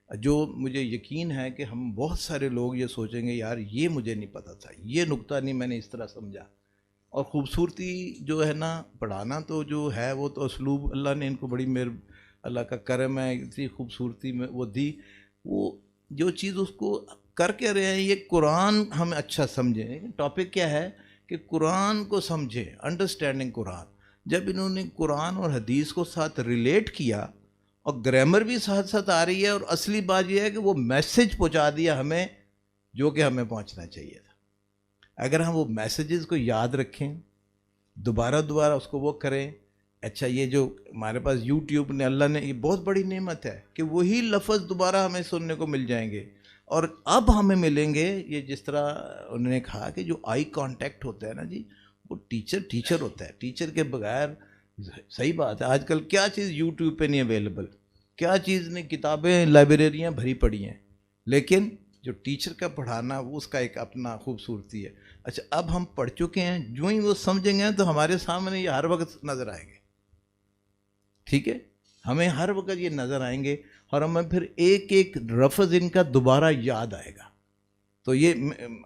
جو مجھے یقین ہے کہ ہم بہت سارے لوگ یہ سوچیں گے یار یہ مجھے نہیں پتہ تھا، یہ نقطہ نہیں میں نے اس طرح سمجھا. اور خوبصورتی جو ہے نا، پڑھانا تو جو ہے وہ تو اسلوب اللہ نے ان کو بڑی اللہ کا کرم ہے، اتنی خوبصورتی میں وہ دی. وہ جو چیز اس کو کر کے رہے ہیں، یہ قرآن ہم اچھا سمجھیں. ٹاپک کیا ہے کہ قرآن کو سمجھیں، انڈرسٹینڈنگ قرآن. جب انہوں نے قرآن اور حدیث کو ساتھ ریلیٹ کیا اور گرامر بھی ساتھ ساتھ آ رہی ہے، اور اصلی بات یہ ہے کہ وہ میسج پہنچا دیا ہمیں جو کہ ہمیں پہنچنا چاہیے تھا. اگر ہم وہ میسیجز کو یاد رکھیں، دوبارہ اس کو وہ کریں. اچھا یہ جو ہمارے پاس یوٹیوب نے، اللہ نے، یہ بہت بڑی نعمت ہے کہ وہی لفظ دوبارہ ہمیں سننے کو مل جائیں گے. اور اب ہمیں ملیں گے یہ جس طرح انہوں نے کہا کہ جو آئی کانٹیکٹ ہوتا ہے نا جی، وہ ٹیچر ہوتا ہے. ٹیچر کے بغیر، صحیح بات ہے، آج کل کیا چیز یوٹیوب پہ نہیں اویلیبل، کیا چیز نہیں، کتابیں لائبریریاں بھری پڑی ہیں، لیکن جو ٹیچر کا پڑھانا وہ اس کا ایک اپنا خوبصورتی ہے. اچھا اب ہم پڑھ چکے ہیں، جو ہی وہ سمجھیں گے تو ہمارے سامنے یہ ہر وقت نظر آئیں گے. ٹھیک ہے، ہمیں ہر وقت یہ نظر آئیں گے، اور ہمیں پھر ایک ایک لفظ ان کا دوبارہ یاد آئے گا. تو یہ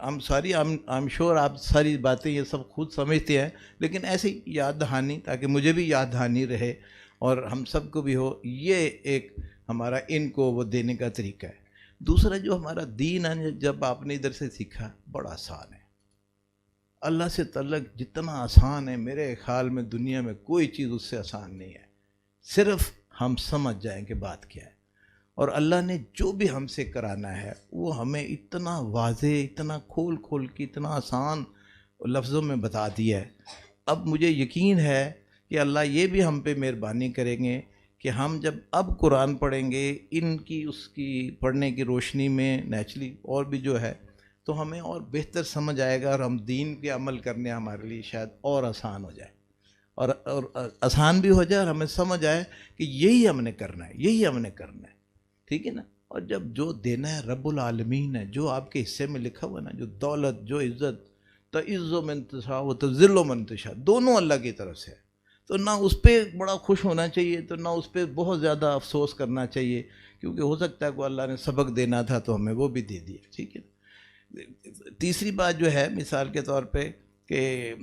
ہم ساری I'm sure آپ ساری باتیں یہ سب خود سمجھتے ہیں، لیکن ایسے ہی یاد دہانی، تاکہ مجھے بھی یاد دہانی رہے. اور ہم سب کو بھی ہو، یہ ایک ہمارا ان کو وہ دینے کا طریقہ ہے۔ دوسرا جو ہمارا دین ہے، جب آپ نے ادھر سے سیکھا، بڑا آسان ہے۔ اللہ سے تعلق جتنا آسان ہے میرے خیال میں دنیا میں کوئی چیز اس سے آسان نہیں ہے، صرف ہم سمجھ جائیں کہ بات کیا ہے۔ اور اللہ نے جو بھی ہم سے کرانا ہے وہ ہمیں اتنا واضح، اتنا کھول کھول کے، اتنا آسان لفظوں میں بتا دیا ہے۔ اب مجھے یقین ہے کہ اللہ یہ بھی ہم پہ مہربانی کریں گے کہ ہم جب اب قرآن پڑھیں گے ان کی اس کی پڑھنے کی روشنی میں نیچرلی اور بھی جو ہے تو ہمیں اور بہتر سمجھ آئے گا، اور ہم دین کے عمل کرنے ہمارے لیے شاید اور آسان ہو جائے، اور آسان بھی ہو جائے، اور ہمیں سمجھ آئے کہ یہی ہم نے کرنا ہے، یہی ہم نے کرنا ہے، ٹھیک ہے نا۔ اور جب جو دینا ہے رب العالمین ہے، جو آپ کے حصے میں لکھا ہوا نا، جو دولت، جو عزت، تعز من تشاء و تذل من تشاء، دونوں اللہ کی طرف سے ہے، تو نہ اس پہ بڑا خوش ہونا چاہیے، تو نہ اس پہ بہت زیادہ افسوس کرنا چاہیے، کیونکہ ہو سکتا ہے کہ اللہ نے سبق دینا تھا تو ہمیں وہ بھی دے دیا، ٹھیک ہے۔ تیسری بات جو ہے مثال کے طور پہ کہ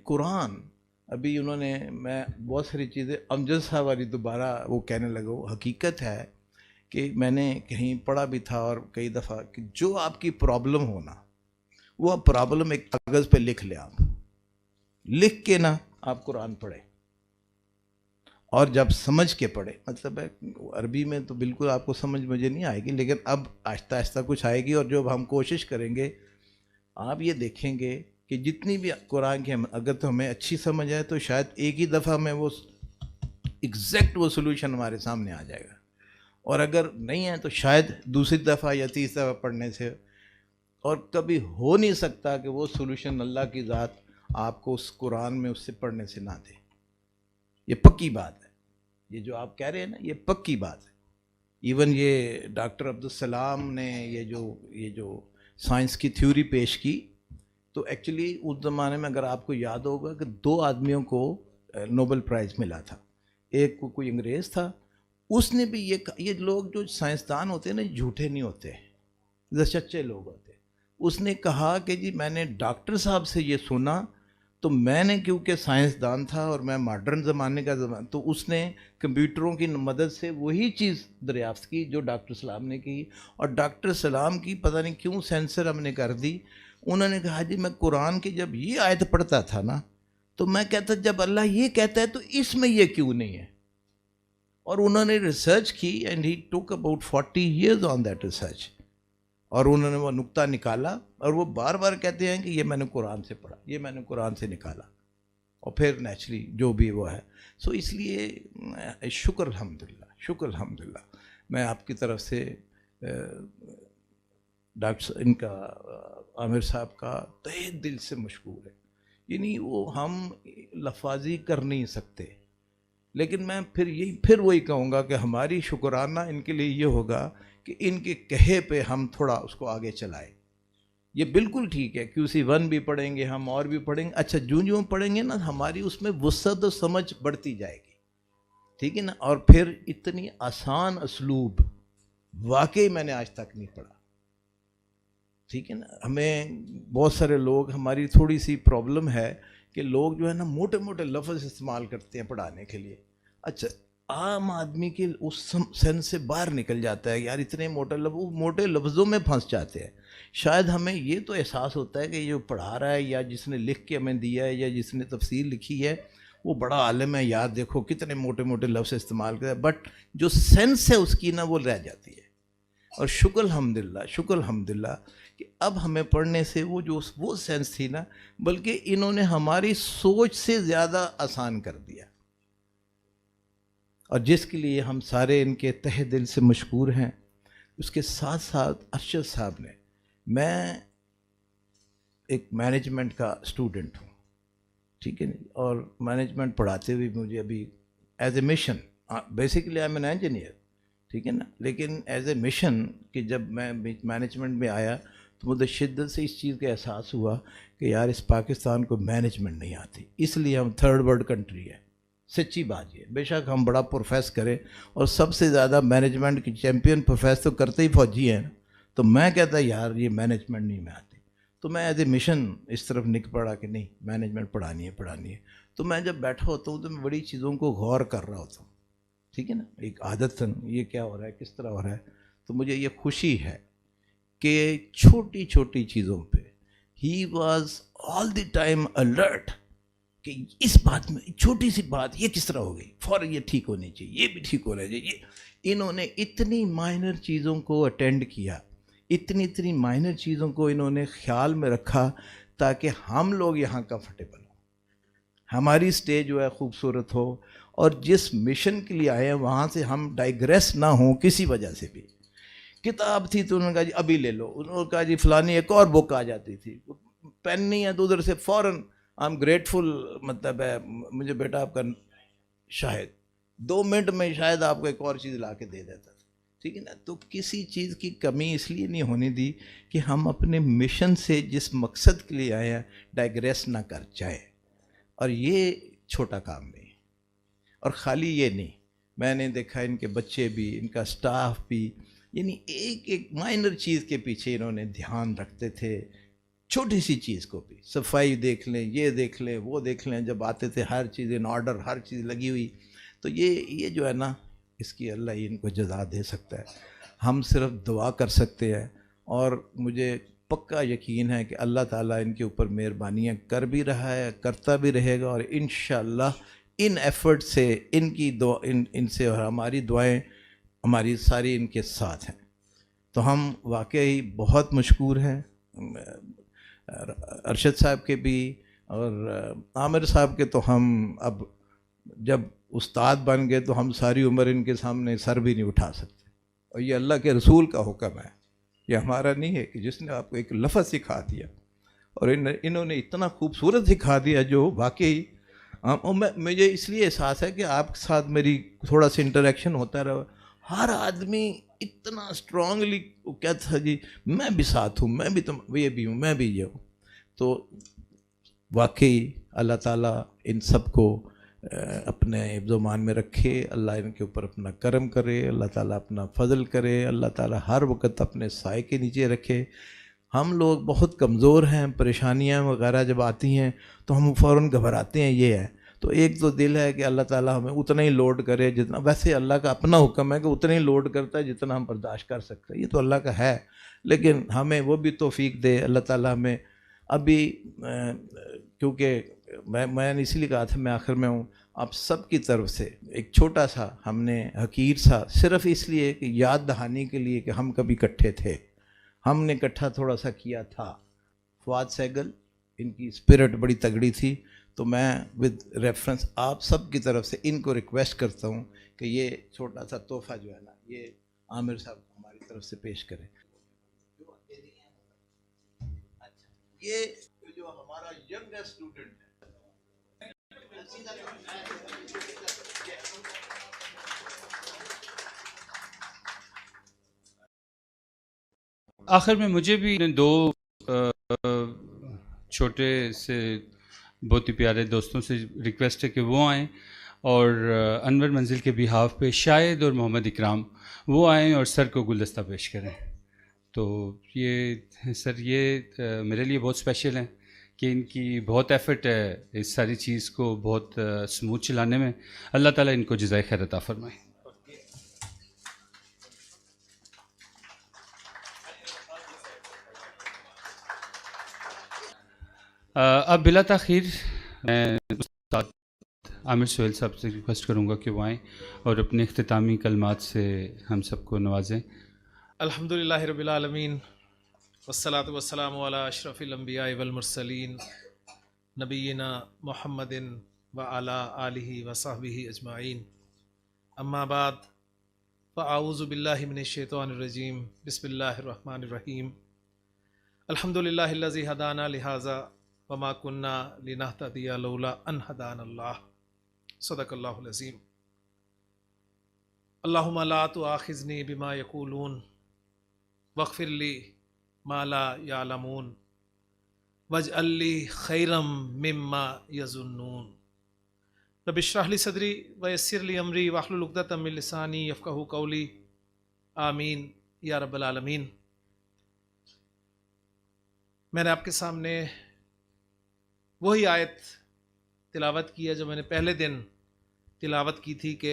قرآن، ابھی انہوں نے، میں بہت ساری چیزیں امجد صاحب والی دوبارہ وہ کہنے لگا، وہ حقیقت ہے کہ میں نے کہیں پڑھا بھی تھا اور کئی دفعہ کہ جو آپ کی پرابلم ہونا وہ پرابلم ایک کاغذ پہ لکھ لیں، آپ لکھ کے نا آپ قرآن پڑھیں، اور جب سمجھ کے پڑھیں، مطلب ہے عربی میں تو بالکل آپ کو سمجھ مجھے نہیں آئے گی، لیکن اب آہستہ آہستہ کچھ آئے گی، اور جب ہم کوشش کریں گے آپ یہ دیکھیں گے کہ جتنی بھی قرآن کی اگر تو ہمیں اچھی سمجھ آئے تو شاید ایک ہی دفعہ میں وہ ایگزیکٹ وہ سولوشن ہمارے سامنے آ جائے گا، اور اگر نہیں ہے تو شاید دوسری دفعہ یا تیسری دفعہ پڑھنے سے، اور کبھی ہو نہیں سکتا کہ وہ سولوشن اللہ کی ذات آپ کو اس قرآن میں اس سے پڑھنے سے نہ دے۔ یہ پکی بات ہے، یہ جو آپ کہہ رہے ہیں نا، یہ پکی بات ہے۔ ایون یہ ڈاکٹر عبدالسلام نے یہ جو سائنس کی تھیوری پیش کی، تو ایکچولی اس زمانے میں اگر آپ کو یاد ہوگا کہ 2 آدمیوں کو نوبل پرائز ملا تھا، ایک کو کوئی انگریز تھا، اس نے بھی یہ لوگ جو سائنسدان ہوتے ہیں نا، جھوٹے نہیں ہوتے، سچے لوگ ہوتے۔ اس نے کہا کہ جی میں نے ڈاکٹر صاحب سے یہ سنا، تو میں نے کیونکہ سائنسدان تھا اور میں ماڈرن زمانے کا تو اس نے کمپیوٹروں کی مدد سے وہی چیز دریافت کی جو ڈاکٹر سلام نے کی، اور ڈاکٹر سلام کی پتہ نہیں کیوں سینسر ہم نے کر دی۔ انہوں نے کہا جی میں قرآن کی جب یہ آیت پڑھتا تھا نا، تو میں کہتا جب اللہ یہ کہتا ہے تو اس میں یہ کیوں نہیں ہے، اور انہوں نے ریسرچ کی، اینڈ ہی ٹوک about 40 years on that research, اور انہوں نے وہ نقطہ نکالا، اور وہ بار بار کہتے ہیں کہ یہ میں نے قرآن سے پڑھا، یہ میں نے قرآن سے نکالا، اور پھر نیچرلی جو بھی وہ ہے۔ سو اس لیے شکر الحمدللہ، شکر الحمدللہ، میں آپ کی طرف سے ڈاکٹر ان کا عامر صاحب کا تہہ دل سے مشکور ہے، یعنی وہ ہم لفاظی کر نہیں سکتے، لیکن میں پھر وہی کہوں گا کہ ہماری شکرانہ ان کے لیے یہ ہوگا کہ ان کے کہے پہ ہم تھوڑا اس کو آگے چلائیں۔ یہ بالکل ٹھیک ہے، QC1 بھی پڑھیں گے ہم، اور بھی پڑھیں گے، اچھا جو پڑھیں گے نا ہماری اس میں وسعت و سمجھ بڑھتی جائے گی، ٹھیک ہے نا۔ اور پھر اتنی آسان اسلوب واقعی میں نے آج تک نہیں پڑھا، ٹھیک ہے نا۔ ہمیں بہت سارے لوگ، ہماری تھوڑی سی پرابلم ہے کہ لوگ جو ہے نا موٹے موٹے لفظ استعمال کرتے ہیں پڑھانے کے لیے، اچھا عام آدمی کے اس سینس سے باہر نکل جاتا ہے، یار اتنے موٹے لفظوں میں پھنس جاتے ہیں۔ شاید ہمیں یہ تو احساس ہوتا ہے کہ یہ جو پڑھا رہا ہے یا جس نے لکھ کے ہمیں دیا ہے یا جس نے تفسیر لکھی ہے وہ بڑا عالم ہے، یار دیکھو کتنے موٹے موٹے لفظ استعمال کرتا ہے، بٹ جو سینس ہے اس کی نا وہ رہ جاتی ہے۔ اور شکر الحمدللہ، شکر الحمدللہ کہ اب ہمیں پڑھنے سے وہ سینس تھی نا، بلکہ انہوں نے ہماری سوچ سے زیادہ آسان کر دیا، اور جس کے لیے ہم سارے ان کے تہ دل سے مشکور ہیں۔ اس کے ساتھ ساتھ ارشد صاحب نے، میں ایک مینجمنٹ کا اسٹوڈنٹ ہوں، ٹھیک ہے نا، اور مینجمنٹ پڑھاتے ہوئے مجھے ابھی as a mission, basically I am an engineer, ٹھیک ہے نا، لیکن ایز اے مشن کہ جب میں مینجمنٹ میں آیا تو مجھے شدت سے اس چیز کا احساس ہوا کہ یار اس پاکستان کو مینجمنٹ نہیں آتی، اس لیے ہم 3rd ورلڈ کنٹری ہے۔ سچی بات یہ، بے شک ہم بڑا پروفیس کریں، اور سب سے زیادہ مینجمنٹ کی چیمپئن پروفیس تو کرتے ہی فوجی ہیں، تو میں کہتا یار یہ مینجمنٹ نہیں میں آتی، تو میں ایز اے مشن اس طرف نک پڑا کہ نہیں مینجمنٹ پڑھانی ہے۔ تو میں جب بیٹھا ہوتا ہوں تو میں بڑی چیزوں کو غور کر رہا ہوتا ہوں، ٹھیک ہے نا, ایک عادتاً یہ کیا ہو رہا ہے, کس طرح ہو رہا ہے. تو مجھے یہ خوشی ہے کہ چھوٹی چھوٹی چیزوں پہ he was all the time alert کہ اس بات میں چھوٹی سی بات یہ کس طرح ہو گئی, فوراً یہ ٹھیک ہونی چاہیے, یہ بھی ٹھیک ہونا چاہیے. انہوں نے اتنی مائنر چیزوں کو اٹینڈ کیا, اتنی مائنر چیزوں کو انہوں نے خیال میں رکھا تاکہ ہم لوگ یہاں کمفرٹیبل ہوں, ہماری اسٹیج جو ہے خوبصورت ہو, اور جس مشن کے لیے آئے ہیں وہاں سے ہم ڈائگریس نہ ہوں کسی وجہ سے بھی. کتاب تھی تو انہوں نے کہا جی ابھی لے لو, انہوں نے کہا جی فلانی ایک اور بک آ جاتی تھی, پین نہیں ہے تو ادھر سے فوراً آئی ایم گریٹفل, مطلب ہے مجھے بیٹا آپ کا شاہد 2 منٹ میں شاید آپ کو ایک اور چیز لا کے دے دیتا تھا, ٹھیک ہے نا. تو کسی چیز کی کمی اس لیے نہیں ہونے دی کہ ہم اپنے مشن سے جس مقصد کے لیے آئے ہیں ڈائگریس نہ کر جائے. اور یہ چھوٹا کام نہیں, اور خالی یہ نہیں, میں نے دیکھا ان کے بچے بھی, ان کا سٹاف بھی, یعنی ایک ایک مائنر چیز کے پیچھے انہوں نے دھیان رکھتے تھے, چھوٹی سی چیز کو بھی, صفائی دیکھ لیں, یہ دیکھ لیں, وہ دیکھ لیں, جب آتے تھے ہر چیز ان آرڈر, ہر چیز لگی ہوئی. تو یہ جو ہے نا, اس کی اللہ ہی ان کو جزا دے سکتا ہے, ہم صرف دعا کر سکتے ہیں. اور مجھے پکا یقین ہے کہ اللہ تعالیٰ ان کے اوپر مہربانیاں کر بھی رہا ہے, کرتا بھی رہے گا, اور انشاءاللہ ان ایفرٹ سے, ان کی دعا, ان سے, اور ہماری دعائیں ہماری ساری ان کے ساتھ ہیں. تو ہم واقعی بہت مشکور ہیں ارشد صاحب کے بھی, اور عامر صاحب کے. تو ہم اب جب استاد بن گئے تو ہم ساری عمر ان کے سامنے سر بھی نہیں اٹھا سکتے, اور یہ اللہ کے رسول کا حکم ہے, یہ ہمارا نہیں ہے کہ جس نے آپ کو ایک لفظ سکھا دیا, اور انہوں نے اتنا خوبصورت سکھا دیا جو واقعی. مجھے اس لیے احساس ہے کہ آپ کے ساتھ میری تھوڑا سا انٹریکشن ہوتا رہا, ہر آدمی اتنا اسٹرانگلی کہتا تھا جی میں بھی ساتھ ہوں, میں بھی, تم یہ بھی ہوں, میں بھی یہ ہوں. تو واقعی اللہ تعالیٰ ان سب کو اپنے حفظ و مان میں رکھے, اللہ ان کے اوپر اپنا کرم کرے, اللہ تعالیٰ اپنا فضل کرے, اللہ تعالیٰ ہر وقت اپنے سائے کے نیچے رکھے. ہم لوگ بہت کمزور ہیں, پریشانیاں وغیرہ جب آتی ہیں تو ہم فوراً گھبراتے ہیں, یہ ہے. تو ایک تو دل ہے کہ اللہ تعالیٰ ہمیں اتنا ہی لوڈ کرے جتنا, ویسے اللہ کا اپنا حکم ہے کہ اتنا ہی لوڈ کرتا ہے جتنا ہم برداشت کر سکتے ہیں, یہ تو اللہ کا ہے, لیکن ہمیں وہ بھی توفیق دے اللہ تعالیٰ ہمیں. ابھی کیونکہ میں نے اسی لیے کہا تھا میں آخر میں ہوں, آپ سب کی طرف سے ایک چھوٹا سا ہم نے حقیر سا, صرف اس لیے کہ یاد دہانی کے لیے کہ ہم کبھی اکٹھے تھے, ہم نے اکٹھا تھوڑا سا کیا تھا. فواد سہگل, ان کی اسپرٹ بڑی تگڑی تھی, تو میں ود ریفرنس آپ سب کی طرف سے ان کو ریکویسٹ کرتا ہوں کہ یہ چھوٹا سا تحفہ جو ہے نا یہ عامر صاحب کو ہماری طرف سے پیش کریں. یہ جو ہمارا ینگسٹ اسٹوڈنٹ ہے, آخر میں مجھے بھی 2 چھوٹے سے بہت ہی پیارے دوستوں سے ریکویسٹ ہے کہ وہ آئیں, اور انور منزل کے بہاف پہ شاہد اور محمد اکرام وہ آئیں اور سر کو گلدستہ پیش کریں. تو یہ سر یہ میرے لیے بہت اسپیشل ہیں کہ ان کی بہت ایفرٹ ہے اس ساری چیز کو بہت اسموتھ چلانے میں. اللہ تعالیٰ ان کو جزائے خیر عطا فرمائے. اب بلا تاخیر میں استاد عامر سہیل صاحب سے ریکویسٹ کروں گا کہ وہ آئیں اور اپنے اختتامی کلمات سے ہم سب کو نوازیں. الحمدللہ رب العالمین والصلاة والسلام علی اشرف الانبیاء والمرسلین نبینا محمد وعلی آلہ وصحبہ اجمعین. اما بعد فاعوذ باللہ من الشیطان الرجیم. بسم اللہ الرحمن الرحیم. الحمدللہ الذی ہدانا لہذا وما کننا لنہتدی لولا ان ہدانا اللہ. صدق اللہ العظیم. اللہم لا تؤاخذنی بما یقولون واغفر لی ما لا یعلمون واجعل لی خیرا مما یظنون. رب اشرح لی صدری ویسر لی امری واحلل عقدۃ من لسانی یفقہوا قولی. آمین یا رب العالمین. میں نے آپ کے سامنے وہی آیت تلاوت کی ہے جو میں نے پہلے دن تلاوت کی تھی کہ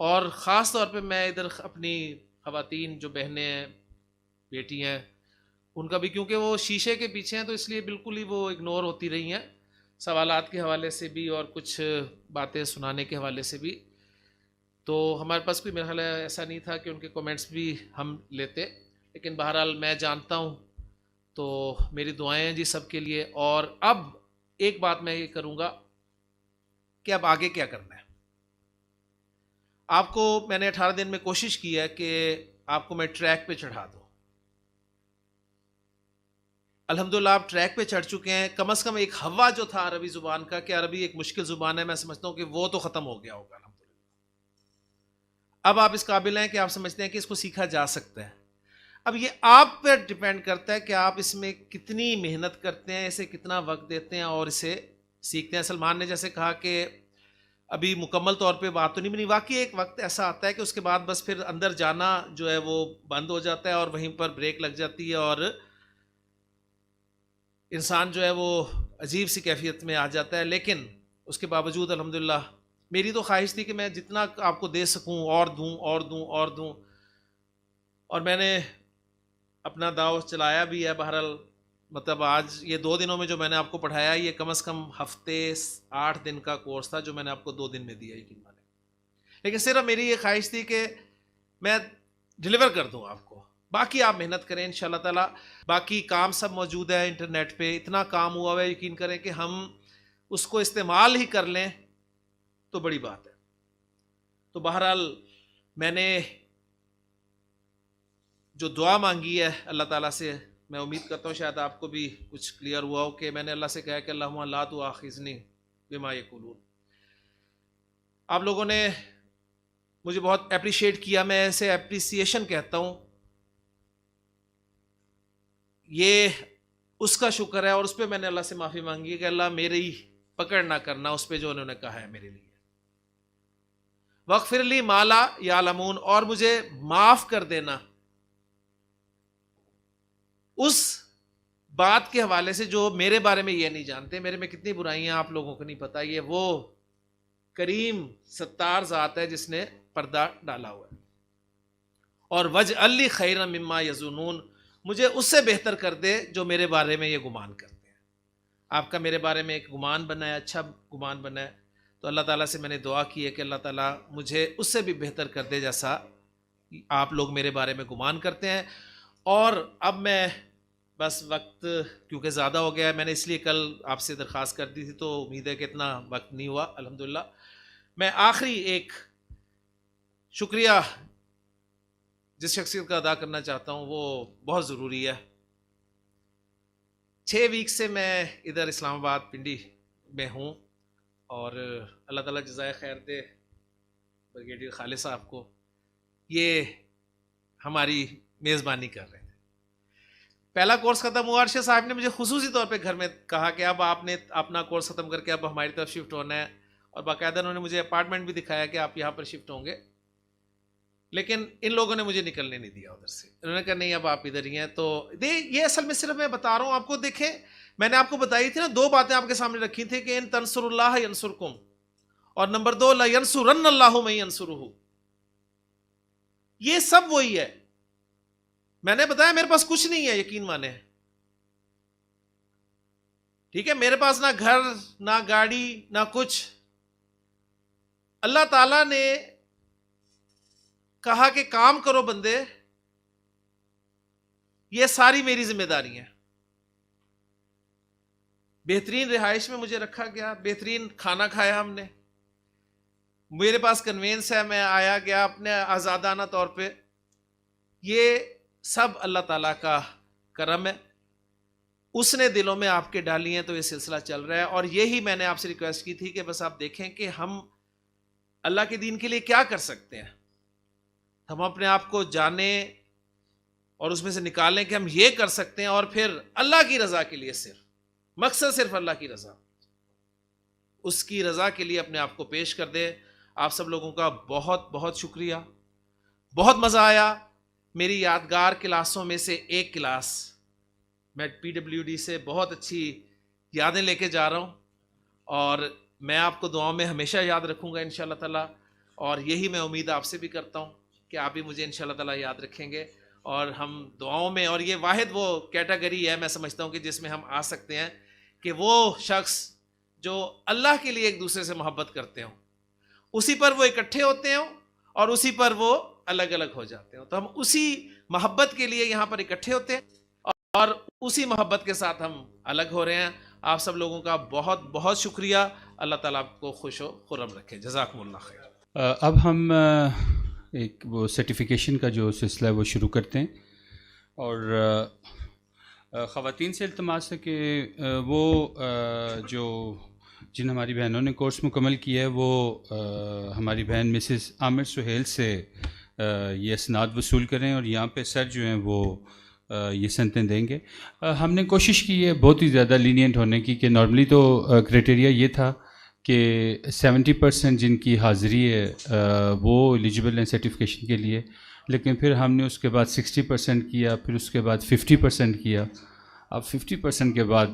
اور خاص طور پہ میں ادھر اپنی خواتین جو بہنیں ہیں، بیٹی ہیں، ان کا بھی، کیونکہ وہ شیشے کے پیچھے ہیں تو اس لیے بالکل ہی وہ اگنور ہوتی رہی ہیں، سوالات کے حوالے سے بھی اور کچھ باتیں سنانے کے حوالے سے بھی. تو ہمارے پاس کوئی مرحلہ ایسا نہیں تھا کہ ان کے کومنٹس بھی ہم لیتے، لیکن بہرحال میں جانتا ہوں. تو میری دعائیں ہیں جی سب کے لیے. اور اب ایک بات میں یہ کروں گا کہ اب آگے کیا کرنا ہے. آپ کو میں نے 18 دن میں کوشش کی ہے کہ آپ کو میں ٹریک پہ چڑھا دوں. الحمدللہ آپ ٹریک پہ چڑھ چکے ہیں. کم از کم ایک ہوا جو تھا عربی زبان کا، کہ عربی ایک مشکل زبان ہے، میں سمجھتا ہوں کہ وہ تو ختم ہو گیا ہوگا الحمدللہ. اب آپ اس قابل ہیں کہ آپ سمجھتے ہیں کہ اس کو سیکھا جا سکتا ہے. اب یہ آپ پہ ڈیپینڈ کرتا ہے کہ آپ اس میں کتنی محنت کرتے ہیں، اسے کتنا وقت دیتے ہیں اور اسے سیکھتے ہیں. سلمان نے جیسے کہا کہ ابھی مکمل طور پہ بات تو نہیں بنی. واقعی ایک وقت ایسا آتا ہے کہ اس کے بعد بس پھر اندر جانا جو ہے وہ بند ہو جاتا ہے اور وہیں پر بریک لگ جاتی ہے اور انسان جو ہے وہ عجیب سی کیفیت میں آ جاتا ہے. لیکن اس کے باوجود الحمدللہ میری تو خواہش تھی کہ میں جتنا آپ کو دے سکوں اور دوں اور دوں اور دوں، اور میں نے اپنا داؤ چلایا بھی ہے. بہرحال مطلب آج یہ 2 دنوں میں جو میں نے آپ کو پڑھایا، یہ کم از کم ہفتے 8 دن کا کورس تھا جو میں نے آپ کو 2 دن میں دیا. یقین مانے. لیکن صرف میری یہ خواہش تھی کہ میں ڈیلیور کر دوں آپ کو. باقی آپ محنت کریں انشاءاللہ تعالی. باقی کام سب موجود ہے انٹرنیٹ پہ، اتنا کام ہوا ہوا ہے، یقین کریں کہ ہم اس کو استعمال ہی کر لیں تو بڑی بات ہے. تو بہرحال میں نے جو دعا مانگی ہے اللہ تعالیٰ سے، میں امید کرتا ہوں شاید آپ کو بھی کچھ کلیئر ہوا ہو کہ میں نے اللہ سے کہا کہ اللہم لا تؤاخذنی بما یقولون. آپ لوگوں نے مجھے بہت اپریشیٹ کیا، میں اسے اپریسیشن کہتا ہوں. یہ اس کا شکر ہے اور اس پہ میں نے اللہ سے معافی مانگی کہ اللہ میری پکڑ نہ کرنا اس پہ جو انہوں نے کہا ہے میرے لیے. وغفر لی ما لا یعلمون، اور مجھے معاف کر دینا اس بات کے حوالے سے جو میرے بارے میں یہ نہیں جانتے. میرے میں کتنی برائیاں آپ لوگوں کو نہیں پتا. یہ وہ کریم ستار ذات ہے جس نے پردہ ڈالا ہوا ہے. اور وجعل لی خیرا مما یظنون، مجھے اس سے بہتر کر دے جو میرے بارے میں یہ گمان کرتے ہیں. آپ کا میرے بارے میں ایک گمان بنا ہے، اچھا گمان بنا ہے. تو اللہ تعالیٰ سے میں نے دعا کی ہے کہ اللہ تعالیٰ مجھے اس سے بھی بہتر کر دے جیسا آپ لوگ میرے بارے میں گمان کرتے ہیں. اور اب میں بس وقت کیونکہ زیادہ ہو گیا ہے، میں نے اس لیے کل آپ سے درخواست کر دی تھی، تو امید ہے کہ اتنا وقت نہیں ہوا الحمدللہ. میں آخری ایک شکریہ جس شخصیت کا ادا کرنا چاہتا ہوں، وہ بہت ضروری ہے. 6 ویک سے میں ادھر اسلام آباد پنڈی میں ہوں، اور اللہ تعالیٰ جزائے خیر دے بریگیڈیئر خالد صاحب کو، یہ ہماری میزبانی کر رہے ہیں. پہلا کورس ختم ہوا، ارشد صاحب نے مجھے خصوصی طور پہ گھر میں کہا کہ اب آپ نے اپنا کورس ختم کر کے اب ہماری طرف شفٹ ہونا ہے، اور باقاعدہ انہوں نے مجھے اپارٹمنٹ بھی دکھایا کہ آپ یہاں پر شفٹ ہوں گے. لیکن ان لوگوں نے مجھے نکلنے نہیں دیا ادھر سے. انہوں نے کہا نہیں اب آپ ادھر ہی ہیں. تو یہ اصل میں صرف میں بتا رہا ہوں آپ کو. دیکھیں میں نے آپ کو بتائی تھی نا، 2 باتیں آپ کے سامنے رکھی تھی کہ ان تنصر اللہ ینصرکم، اور نمبر 2 لینصرن اللہ من ینصرہ. یہ سب وہی ہے. میں نے بتایا میرے پاس کچھ نہیں ہے، یقین مانے. ٹھیک ہے، میرے پاس نہ گھر نہ گاڑی نہ کچھ. اللہ تعالیٰ نے کہا کہ کام کرو بندے، یہ ساری میری ذمہ داری ہے. بہترین رہائش میں مجھے رکھا گیا، بہترین کھانا کھایا ہم نے، میرے پاس کنوینس ہے، میں آیا گیا اپنے آزادانہ طور پہ. یہ سب اللہ تعالیٰ کا کرم ہے، اس نے دلوں میں آپ کے ڈالی ہیں تو یہ سلسلہ چل رہا ہے. اور یہی میں نے آپ سے ریکویسٹ کی تھی کہ بس آپ دیکھیں کہ ہم اللہ کے دین کے لیے کیا کر سکتے ہیں. ہم اپنے آپ کو جانیں اور اس میں سے نکالیں کہ ہم یہ کر سکتے ہیں، اور پھر اللہ کی رضا کے لیے مقصد صرف اللہ کی رضا، اس کی رضا کے لیے اپنے آپ کو پیش کر دیں. آپ سب لوگوں کا بہت بہت شکریہ، بہت مزہ آیا. میری یادگار کلاسوں میں سے ایک کلاس میں PWD سے بہت اچھی یادیں لے کے جا رہا ہوں، اور میں آپ کو دعاؤں میں ہمیشہ یاد رکھوں گا انشاءاللہ تعالی. اور یہی میں امید آپ سے بھی کرتا ہوں کہ آپ بھی مجھے انشاءاللہ تعالیٰ یاد رکھیں گے، اور ہم دعاؤں میں، اور یہ واحد وہ کیٹیگری ہے میں سمجھتا ہوں کہ جس میں ہم آ سکتے ہیں کہ وہ شخص جو اللہ کے لیے ایک دوسرے سے محبت کرتے ہوں، اسی پر وہ اکٹھے ہوتے ہوں اور اسی پر وہ الگ الگ ہو جاتے ہوں. تو ہم اسی محبت کے لیے یہاں پر اکٹھے ہوتے ہیں اور اسی محبت کے ساتھ ہم الگ ہو رہے ہیں. آپ سب لوگوں کا بہت بہت شکریہ. اللہ تعالیٰ آپ کو خوش و خرم رکھے. جزاکم اللہ خیر. اب ہم ایک وہ سرٹیفیکیشن کا جو سلسلہ ہے وہ شروع کرتے ہیں، اور خواتین سے التماس ہے کہ وہ جو جن ہماری بہنوں نے کورس مکمل کیا ہے وہ ہماری بہن مسز عامر سہیل سے یہ اسناد وصول کریں، اور یہاں پہ سر جو ہیں وہ یہ سنتیں دیں گے. ہم نے کوشش کی ہے بہت ہی زیادہ لینینٹ ہونے کی، کہ نارملی تو کرائٹیریا یہ تھا کہ 70% جن کی حاضری ہے وہ ایلیجبل ہیں سرٹیفکیشن کے لیے، لیکن پھر ہم نے اس کے بعد 60% کیا، پھر اس کے بعد 50% کیا. اب 50% کے بعد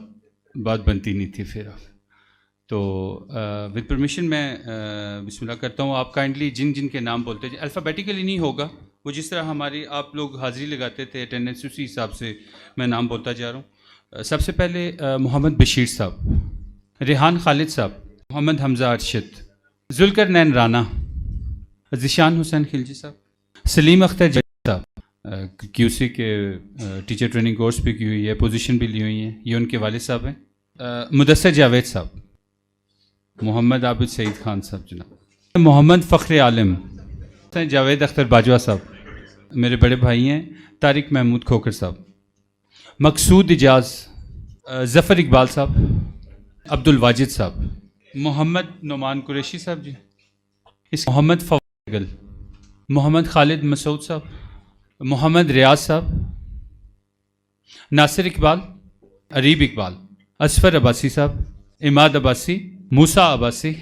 بات بنتی نہیں تھی پھر. تو ود پرمیشن میں بسم اللہ کرتا ہوں. آپ کائنڈلی جن جن کے نام بولتے ہیں الفابیٹیکلی نہیں ہوگا، وہ جس طرح ہماری آپ لوگ حاضری لگاتے تھے اٹینڈنس، اسی حساب سے میں نام بولتا جا رہا ہوں. سب سے پہلے محمد بشیر صاحب، ریحان خالد صاحب، محمد حمزہ ارشد، ذوالقرنین رانا، ذیشان حسین خلجی صاحب، سلیم اختر جاوید صاحب، کیو سی کے ٹیچر ٹریننگ کورس بھی کی ہوئی ہے، پوزیشن بھی لی ہوئی ہیں، یہ ان کے والد صاحب ہیں. مدثر جاوید صاحب، محمد عابد سعید خان صاحب جناب، محمد فخر عالم، جاوید اختر باجوہ صاحب، میرے بڑے بھائی ہیں طارق محمود کھوکر صاحب، مقصود اجاز، ظفر اقبال صاحب، عبد الواجد صاحب، محمد نعمان قریشی صاحب جی، محمد فوگل، محمد خالد مسعود صاحب، محمد ریاض صاحب، ناصر اقبال، عریب اقبال، اصفر عباسی صاحب، اماد عباسی، موسیٰ عباسی،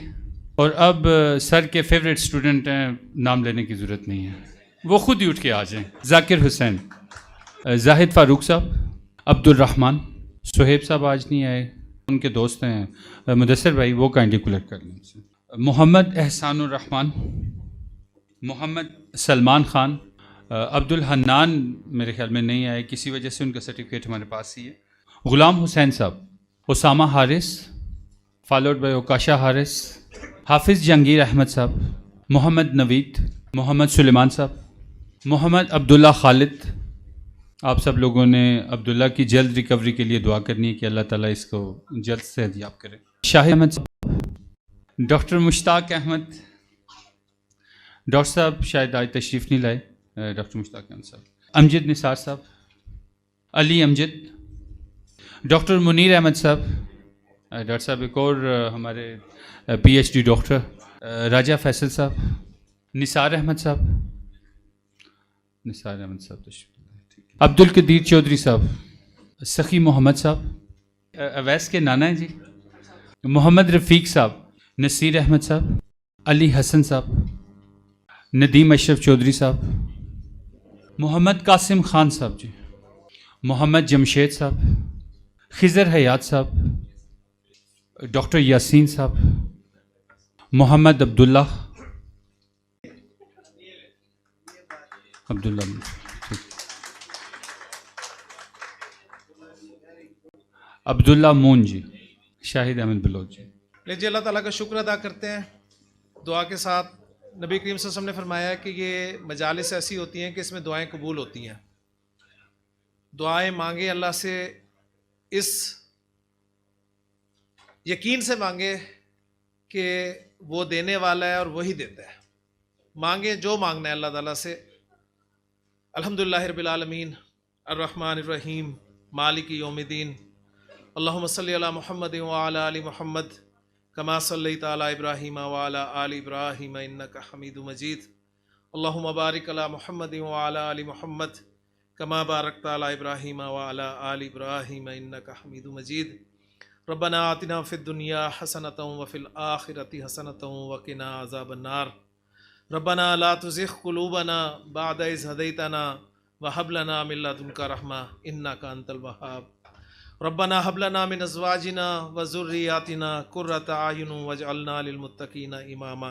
اور اب سر کے فیوریٹ اسٹوڈنٹ ہیں، نام لینے کی ضرورت نہیں ہے، وہ خود ہی اٹھ کے آ جائیں. ذاکر حسین، زاہد فاروق صاحب، عبد الرحمن، صہیب صاحب آج نہیں آئے، ان کے دوست ہیں مدثر بھائی، وہ کائنڈلی کلیکٹ کر لیں. محمد احسان الرحمن، محمد سلمان خان، عبد الحنان میرے خیال میں نہیں آئے، کسی وجہ سے ان کا سرٹیفکیٹ ہمارے پاس ہی ہے. غلام حسین صاحب، اسامہ حارث، فالوڈ بائی اوکاشا حارث، حافظ جہانگیر احمد صاحب، محمد نوید، محمد سلیمان صاحب، محمد عبداللہ خالد. آپ سب لوگوں نے عبداللہ کی جلد ریکوری کے لیے دعا کرنی ہے کہ اللہ تعالیٰ اس کو جلد صحت یاب کرے. شاہد احمد صاحب، ڈاکٹر مشتاق احمد، ڈاکٹر صاحب شاید آج تشریف نہیں لائے، ڈاکٹر مشتاق احمد صاحب، امجد نثار صاحب، علی امجد، ڈاکٹر منیر احمد صاحب، ڈاکٹر صاحب ایک اور ہمارے پی ایچ ڈی ڈاکٹر، راجہ فیصل صاحب، نثار احمد صاحب، نثار احمد صاحب تشریف، عبد القدیر چودھری صاحب، سخی محمد صاحب، اویس کے نانا ہیں جی، محمد رفیق صاحب، نصیر احمد صاحب، علی حسن صاحب، ندیم اشرف چودھری صاحب، محمد قاسم خان صاحب جی، محمد جمشید صاحب، خضر حیات صاحب، ڈاکٹر یاسین صاحب، محمد عبداللہ عبداللہ مون جی، شاہد احمد بلوچ جی. لیجیے اللہ تعالیٰ کا شکر ادا کرتے ہیں دعا کے ساتھ. نبی کریم صلی اللہ علیہ وسلم نے فرمایا کہ یہ مجالس ایسی ہوتی ہیں کہ اس میں دعائیں قبول ہوتی ہیں. دعائیں مانگے اللہ سے، اس یقین سے مانگے کہ وہ دینے والا ہے اور وہی دیتا ہے. مانگے جو مانگنا ہے اللہ تعالیٰ سے. الحمدللہ رب العالمین الرحمن الرحیم مالک یوم الدین. اللہم صلی علی محمد وعلی آل محمد کما صلیت علی ابراہیم وعلی آل ابراہیم انک حمید مجید. اللہم بارک علی محمد وعلی آل محمد کما بارکت علی ابراہیم وعلی آل ابراہیم انک حمید مجید. ربنا آتنا فی الدنیا حسنۃ وفی الآخرۃ حسنۃ وقنا عذاب النار. ربنا لا تزغ قلوبنا بعد اذ ہدیتنا وہب لنا من لدنک رحمہ انک انت الوہاب. ربنا هب لنا من ازواجنا وذرياتنا قرة اعين واجعلنا للمتقين اماما.